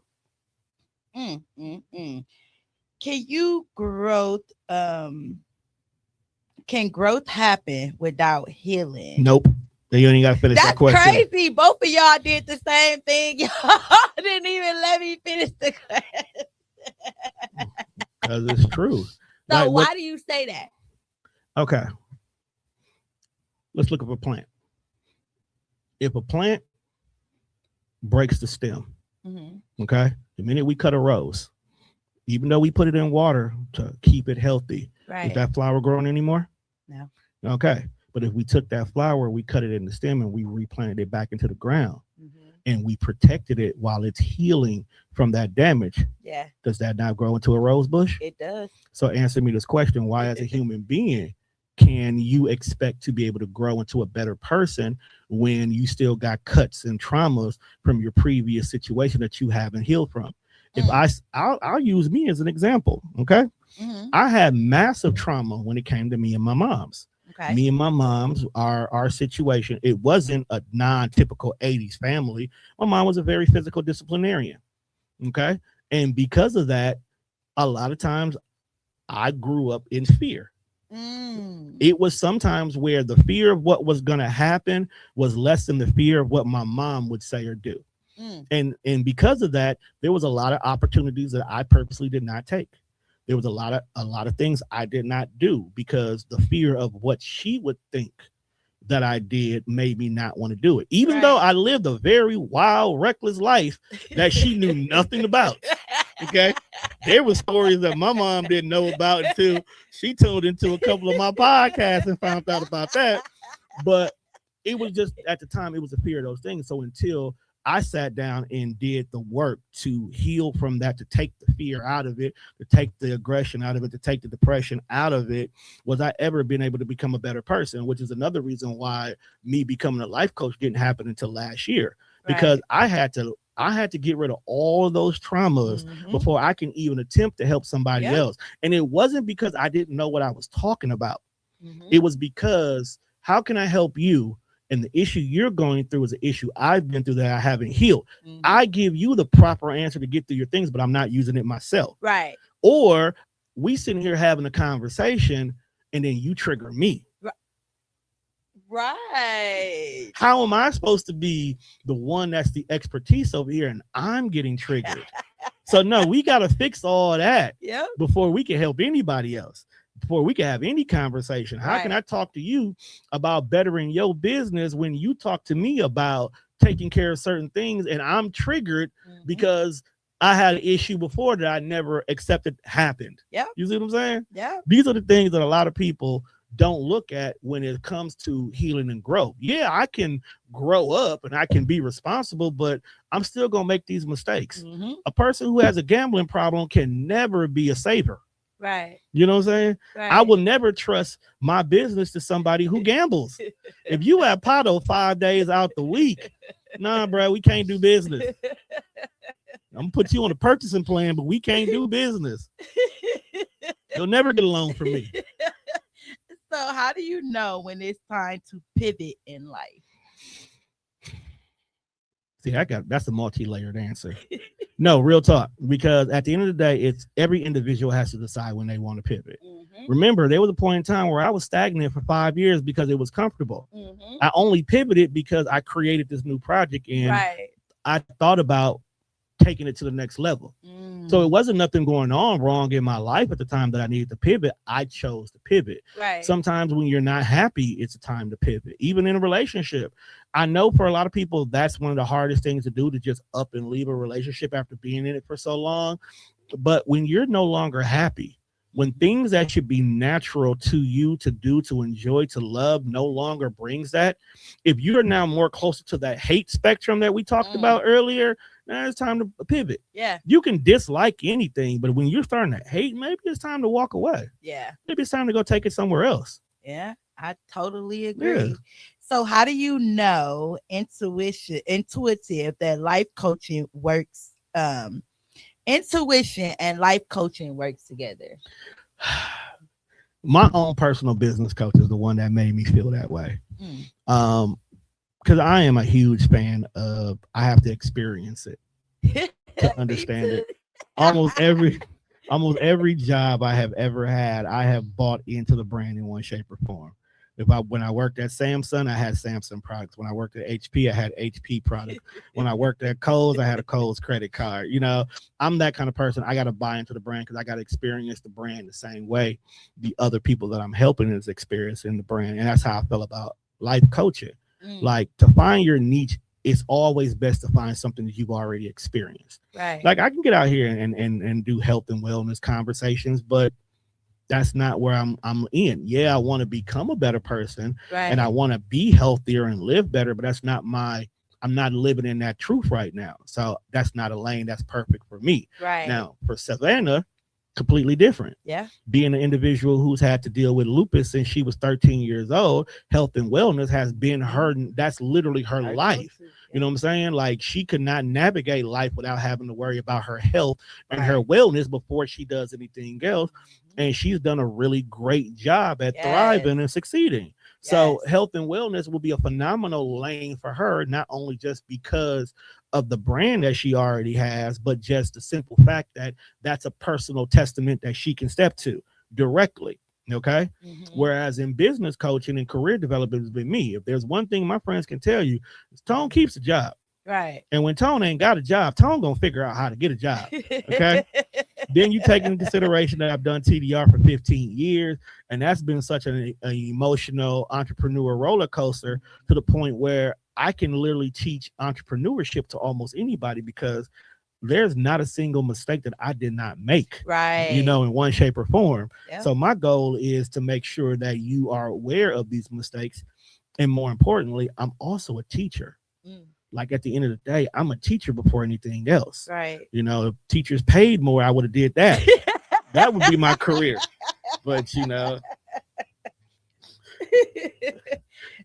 Can growth happen without healing? Nope. You ain't gotta finish that question. That's crazy. Both of y'all did the same thing. Y'all didn't even let me finish the question. Because it's true. So why do you say that? Okay. Let's look at a plant. If a plant breaks the stem, okay, the minute we cut a rose, even though we put it in water to keep it healthy, is that flower growing anymore? No. Okay. But if we took that flower, we cut it in the stem and we replanted it back into the ground and we protected it while it's healing from that damage. Yeah. Does that now grow into a rose bush? It does. So answer me this question. Why as a human being can you expect to be able to grow into a better person when you still got cuts and traumas from your previous situation that you haven't healed from? If I'll use me as an example. Okay. I had massive trauma when it came to me and my mom's. Okay. Me and my mom's, our situation, it wasn't a non-typical 80s family. My mom was a very physical disciplinarian. Okay. And because of that, a lot of times I grew up in fear. It was sometimes where the fear of what was going to happen was less than the fear of what my mom would say or do. And because of that, there was a lot of opportunities that I purposely did not take. There was a lot of things I did not do because the fear of what she would think that I did made me not want to do it. Even though I lived a very wild, reckless life that she knew nothing about. Okay. There were stories that my mom didn't know about until she tuned into a couple of my podcasts and found out about that. But it was just at the time, it was a fear of those things. So until I sat down and did the work to heal from that, to take the fear out of it, to take the aggression out of it, to take the depression out of it, was I ever been able to become a better person, which is another reason why me becoming a life coach didn't happen until last year, because I had to get rid of all of those traumas before I can even attempt to help somebody else. And it wasn't because I didn't know what I was talking about. It was because how can I help you? And the issue you're going through is an issue I've been through that I haven't healed. I give you the proper answer to get through your things, but I'm not using it myself. Right. Or we sitting here having a conversation and then you trigger me. Right. How am I supposed to be the one that's the expertise over here and I'm getting triggered? So no, we got to fix all that before we can help anybody else. Before we can have any conversation. How can I talk to you about bettering your business when you talk to me about taking care of certain things and I'm triggered because I had an issue before that I never accepted happened? Yeah. You see what I'm saying? Yeah. These are the things that a lot of people don't look at when it comes to healing and growth. Yeah, I can grow up and I can be responsible, but I'm still going to make these mistakes. Mm-hmm. A person who has a gambling problem can never be a saver. Right. You know what I'm saying? Right. I will never trust my business to somebody who gambles. If you have Pato 5 days out the week, nah, bro, we can't do business. I'm gonna put you on a purchasing plan, but we can't do business. You'll never get a loan from me. So how do you know when it's time to pivot in life? See, that's a multi-layered answer. No, real talk. Because at the end of the day, it's every individual has to decide when they want to pivot. Mm-hmm. Remember, there was a point in time where I was stagnant for 5 years because it was comfortable. Mm-hmm. I only pivoted because I created this new project and Right. I thought about taking it to the next level. So it wasn't nothing going on wrong in my life at the time that I needed to pivot. I chose to pivot. Right. Sometimes when you're not happy, it's a time to pivot. Even in a relationship, I know for a lot of people, that's one of the hardest things to do, to just up and leave a relationship after being in it for so long. But when you're no longer happy, when things that should be natural to you to do, to enjoy, to love, no longer brings that, if you're now more closer to that hate spectrum that we talked about earlier, now it's time to pivot. Yeah. You can dislike anything, but when you're starting to hate, maybe it's time to walk away. Yeah. Maybe it's time to go take it somewhere else. Yeah, I totally agree. Yeah. So how do you know intuitive that life coaching works? Intuition and life coaching works together. My own personal business coach is the one that made me feel that way. Because I am a huge fan of, I have to experience it to understand it. Almost every job I have ever had, I have bought into the brand in one shape or form. When I worked at Samsung, I had Samsung products. When I worked at HP, I had HP products. When I worked at Kohl's, I had a Kohl's credit card. You know, I'm that kind of person. I got to buy into the brand because I got to experience the brand the same way the other people that I'm helping is experiencing the brand. And that's how I feel about life coaching. Like, to find your niche, it's always best to find something that you've already experienced. Right. Like, I can get out here and do health and wellness conversations, but that's not where I'm in. Yeah, I want to become a better person, Right. and I want to be healthier and live better, but that's not I'm not living in that truth right now. So that's not a lane that's perfect for me. Right. Now, for Savannah, completely different. Yeah. Being an individual who's had to deal with lupus since she was 13 years old, health and wellness has been her, that's literally her life. You know what I'm saying? Like, she could not navigate life without having to worry about her health and her wellness before she does anything else. And she's done a really great job at thriving and succeeding. So health and wellness will be a phenomenal lane for her, not only just because of the brand that she already has, but just the simple fact that that's a personal testament that she can step to directly. Okay. Whereas in business coaching and career development has been me. If there's one thing my friends can tell you, is Tone keeps a job. Right. And when Tone ain't got a job, Tone gonna figure out how to get a job. Okay. Then you take into consideration that I've done TDR for 15 years, and that's been such an emotional entrepreneur roller coaster, to the point where I can literally teach entrepreneurship to almost anybody, because there's not a single mistake that I did not make, Right. you know, in one shape or form. Yep. So my goal is to make sure that you are aware of these mistakes. And more importantly, I'm also a teacher. Like, at the end of the day, I'm a teacher before anything else. Right. You know, if teachers paid more, I would have did that. That would be my career. But, you know.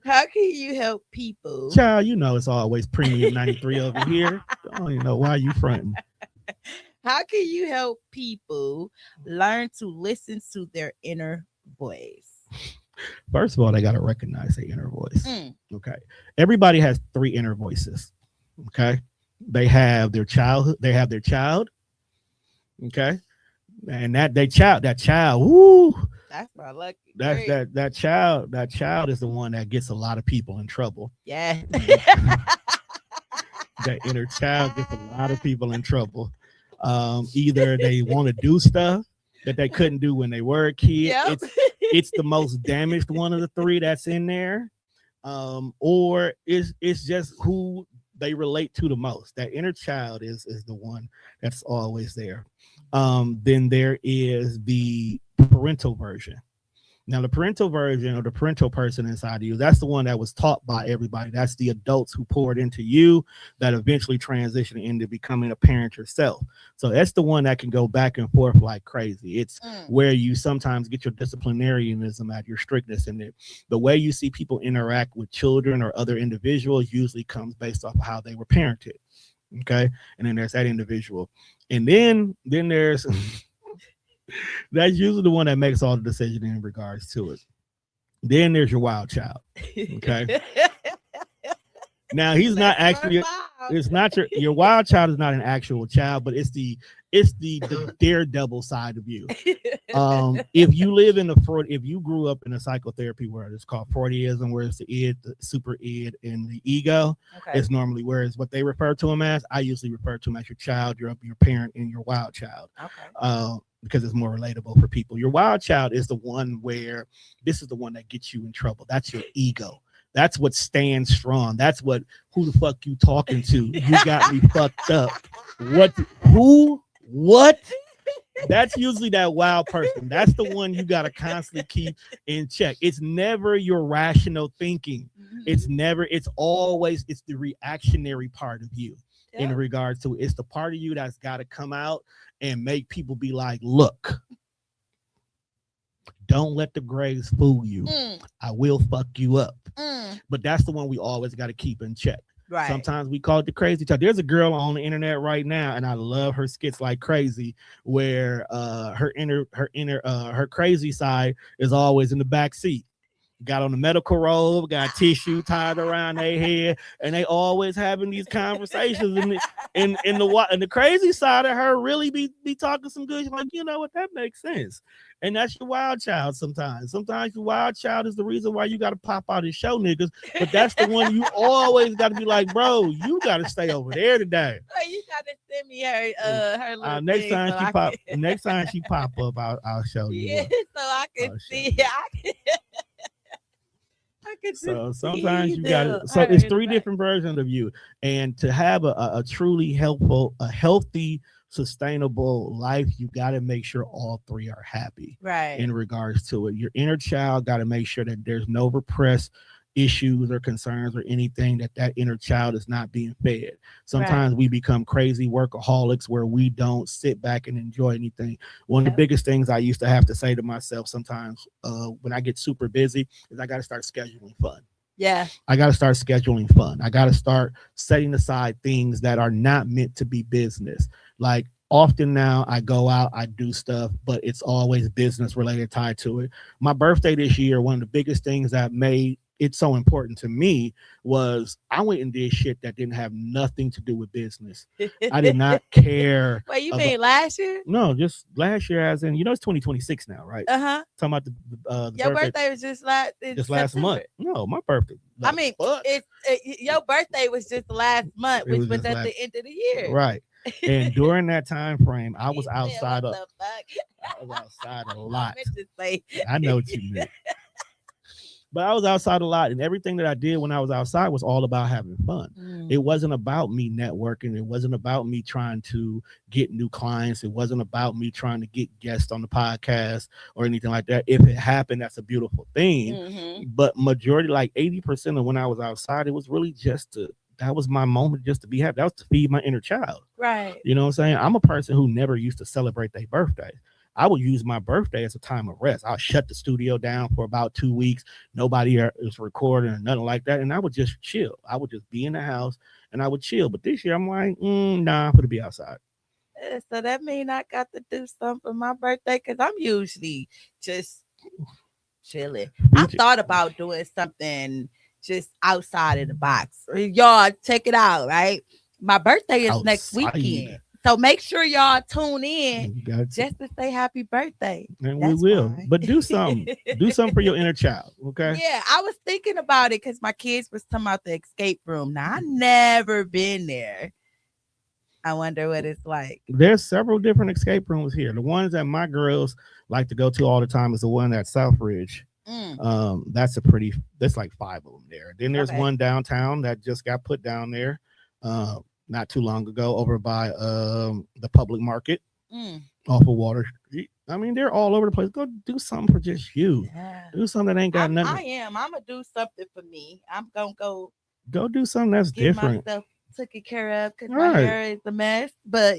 How can you help people? Child, you know, it's always Premium 93 over here. I don't even know why you fronting. How can you help people learn to listen to their inner voice? First of all, they got to recognize their inner voice. Okay. Everybody has 3 inner voices. Okay. They have their childhood. They have their child. Okay. And that child, woo. That's my lucky. That child is the one that gets a lot of people in trouble. Yeah. That inner child gets a lot of people in trouble. Either they want to do stuff that they couldn't do when they were a kid. Yep. It's the most damaged one of the 3 that's in there. Or it's just who they relate to the most. That inner child is the one that's always there. Then there is the parental version. Now, the parental version or the parental person inside of you, that's the one that was taught by everybody. That's the adults who poured into you that eventually transitioned into becoming a parent yourself. So that's the one that can go back and forth like crazy. It's where you sometimes get your disciplinarianism at, your strictness in it. The way you see people interact with children or other individuals usually comes based off of how they were parented. Okay. And then there's that individual. And then there's that's usually the one that makes all the decisions in regards to it. Then there's your wild child. Okay. Now he's not actually. It's not your wild child is not an actual child, but it's the daredevil side of you. If you live in if you grew up in a psychotherapy world, it's called Freudianism, where it's the id, the super id, and the ego. Okay. It's normally whereas what they refer to him as, I usually refer to him as your child, your parent, and your wild child. Okay. Because it's more relatable for people. Your wild child is the one where this is the one that gets you in trouble. That's your ego. That's what stands strong. That's what, who the fuck you talking to? You got me fucked up. What? Who? What? That's usually that wild person. That's the one you got to constantly keep in check. It's never your rational thinking. It's always the reactionary part of you. Yeah. In regards to it's the part of you that's got to come out and make people be like, look, don't let the grades fool you. I will fuck you up. But that's the one we always got to keep in check. Right. Sometimes we call it the crazy child. There's a girl on the internet right now, and I love her skits like crazy, where her crazy side is always in the back seat. Got on the medical robe, got tissue tied around their head, and they always having these conversations. And the crazy side of her really be talking some good. She's like, you know what, that makes sense. And that's your wild child sometimes. Sometimes your wild child is the reason why you got to pop out and show niggas. But that's the one you always got to be like, bro, you got to stay over there today. You got to send me her little next thing time so she pop. Next time she pop up, I'll show you. Yeah, so I can see. So sometimes you got it. So it's three different versions of you, and to have a truly healthy, sustainable life, you got to make sure all three are happy. Right. In regards to it, your inner child got to make sure that there's no repressed issues or concerns or anything that inner child is not being fed. Sometimes we become crazy workaholics where we don't sit back and enjoy anything. One of the biggest things I used to have to say to myself sometimes when I get super busy is I got to start scheduling fun. Yeah. I got to start scheduling fun. I got to start setting aside things that are not meant to be business. Like often now I go out, I do stuff, but it's always business related tied to it. My birthday this year, one of the biggest things that made it's so important to me was I went and did shit that didn't have nothing to do with business. I did not care. Wait, you mean last year? No, just last year, as in, it's 2026 now, right? Talking about the your birthday was just last month. No, my birthday. I mean, your birthday was just last month, which was at the end of the year, right? And during that time frame, I was outside I was outside a lot. I know what you meant. But I was outside a lot, and everything that I did when I was outside was all about having fun. It wasn't about me networking. It wasn't about me trying to get new clients. It wasn't about me trying to get guests on the podcast or anything like that. If it happened, that's a beautiful thing. But majority, like 80% of when I was outside, it was really just that was my moment just to be happy. That was to feed my inner child. Right. You know what I'm saying? I'm a person who never used to celebrate their birthday. I would use my birthday as a time of rest. I'll shut the studio down for about 2 weeks. Nobody is recording or nothing like that. And I would just chill. I would just be in the house and I would chill. But this year I'm like, nah, I'm going to be outside. So that means I got to do something for my birthday because I'm usually just chilling. I thought about doing something just outside of the box. Y'all check it out, right? My birthday is next weekend. So make sure y'all tune in just to say happy birthday. And we will. Fine. But do something. Do something for your inner child. Okay. Yeah, I was thinking about it because my kids was talking about the escape room. Now I never been there. I wonder what it's like. There's several different escape rooms here. The ones that my girls like to go to all the time is the one at Southridge. There's like 5 of them there. Then there's one downtown that just got put down there. Not too long ago over by the public market off of Water Street. I mean, they're all over the place. Go do something for just you. Yeah. Do something that ain't got I'm nothing. gonna do something for me. I'm gonna go Go do something that's get different. myself taken care of because All my right. hair is a mess. But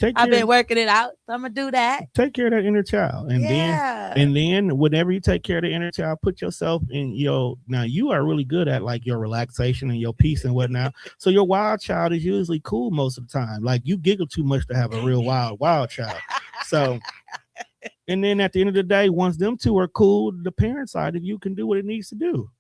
Take I've care. been working it out, so I'm gonna do that. Take care of that inner child, Yeah. and then whenever you take care of the inner child, put yourself in your. Now you are really good at like your relaxation and your peace and whatnot. So your wild child is usually cool most of the time. Like you giggle too much to have a real wild child. So. And then at the end of the day, once them two are cool, the parent side of you can do what it needs to do,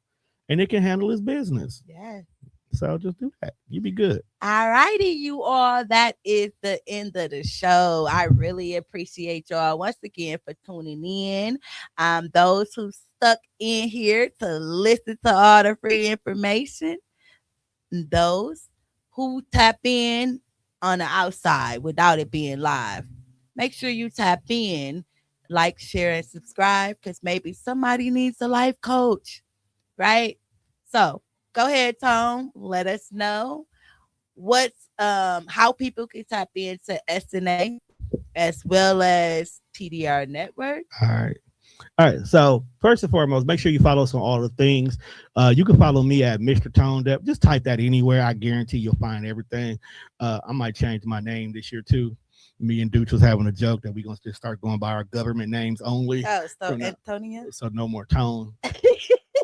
and it can handle its business. Yes. So just do that. You be good. All righty, you all. That is the end of the show. I really appreciate y'all once again for tuning in. Those who stuck in here to listen to all the free information, those who tap in on the outside without it being live. Make sure you tap in, like, share, and subscribe because maybe somebody needs a life coach, right? So go ahead, Tone. Let us know what's how people can tap into SNA as well as TDR Network. All right. All right. So first and foremost, make sure you follow us on all the things. You can follow me at Mr. Tone Deaf. Just type that anywhere. I guarantee you'll find everything. I might change my name this year too. Me and Dooch was having a joke that we're gonna just start going by our government names only. Oh, so So no- Antonio. So no more Tone.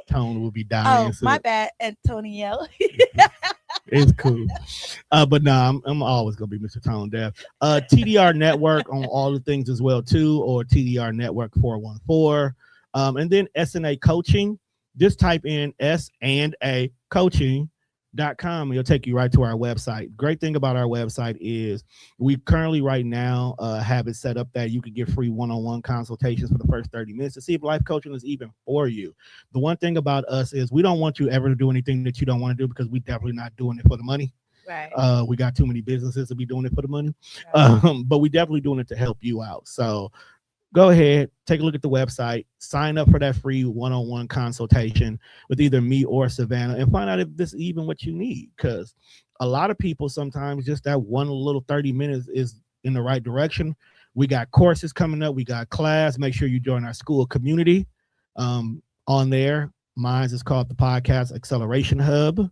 Tone will be dying. Oh, So my bad, Antonio. it's cool. But no, I'm always gonna be Mr. Tone Deaf. TDR Network on all the things as well too, or TDR Network 414. And then SNA Coaching. Just type in S&A Coaching.com and it'll take you right to our website. Great thing about our website is we currently right now have it set up that you can get free one-on-one consultations for the first 30 minutes to see if life coaching is even for you. The one thing about us is we don't want you ever to do anything that you don't want to do because we definitely not doing it for the money. Right. We got too many businesses to be doing it for the money. Right. But we definitely doing it to help you out. So go ahead, take a look at the website, sign up for that free one-on-one consultation with either me or Savannah and find out if this is even what you need. Because a lot of people sometimes just that one little 30 minutes is in the right direction. We got courses coming up. We got class. Make sure you join our school community on there. Mine's is called the Podcast Acceleration Hub.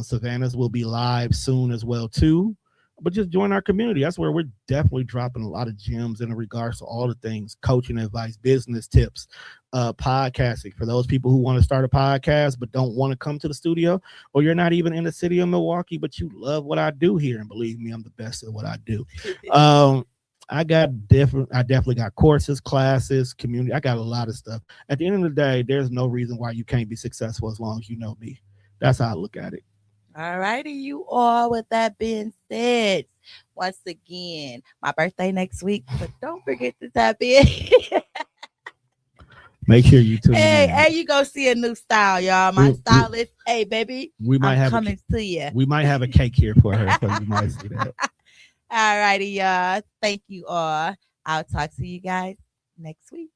Savannah's will be live soon as well too. But just join our community. That's where we're definitely dropping a lot of gems in regards to all the things, coaching advice, business tips, podcasting for those people who want to start a podcast but don't want to come to the studio, or you're not even in the city of Milwaukee, but you love what I do here. And believe me, I'm the best at what I do. I definitely got courses, classes, community. I got a lot of stuff. At the end of the day, there's no reason why you can't be successful as long as you know me. That's how I look at it. All righty, you all. With that being said, once again, my birthday next week, but don't forget to tap in. Make sure you tune in. Hey, you go see a new style, y'all. My stylist, hey, baby, we might have coming to you. We might have a cake here for her, so you might see that. All righty, y'all. Thank you all. I'll talk to you guys next week.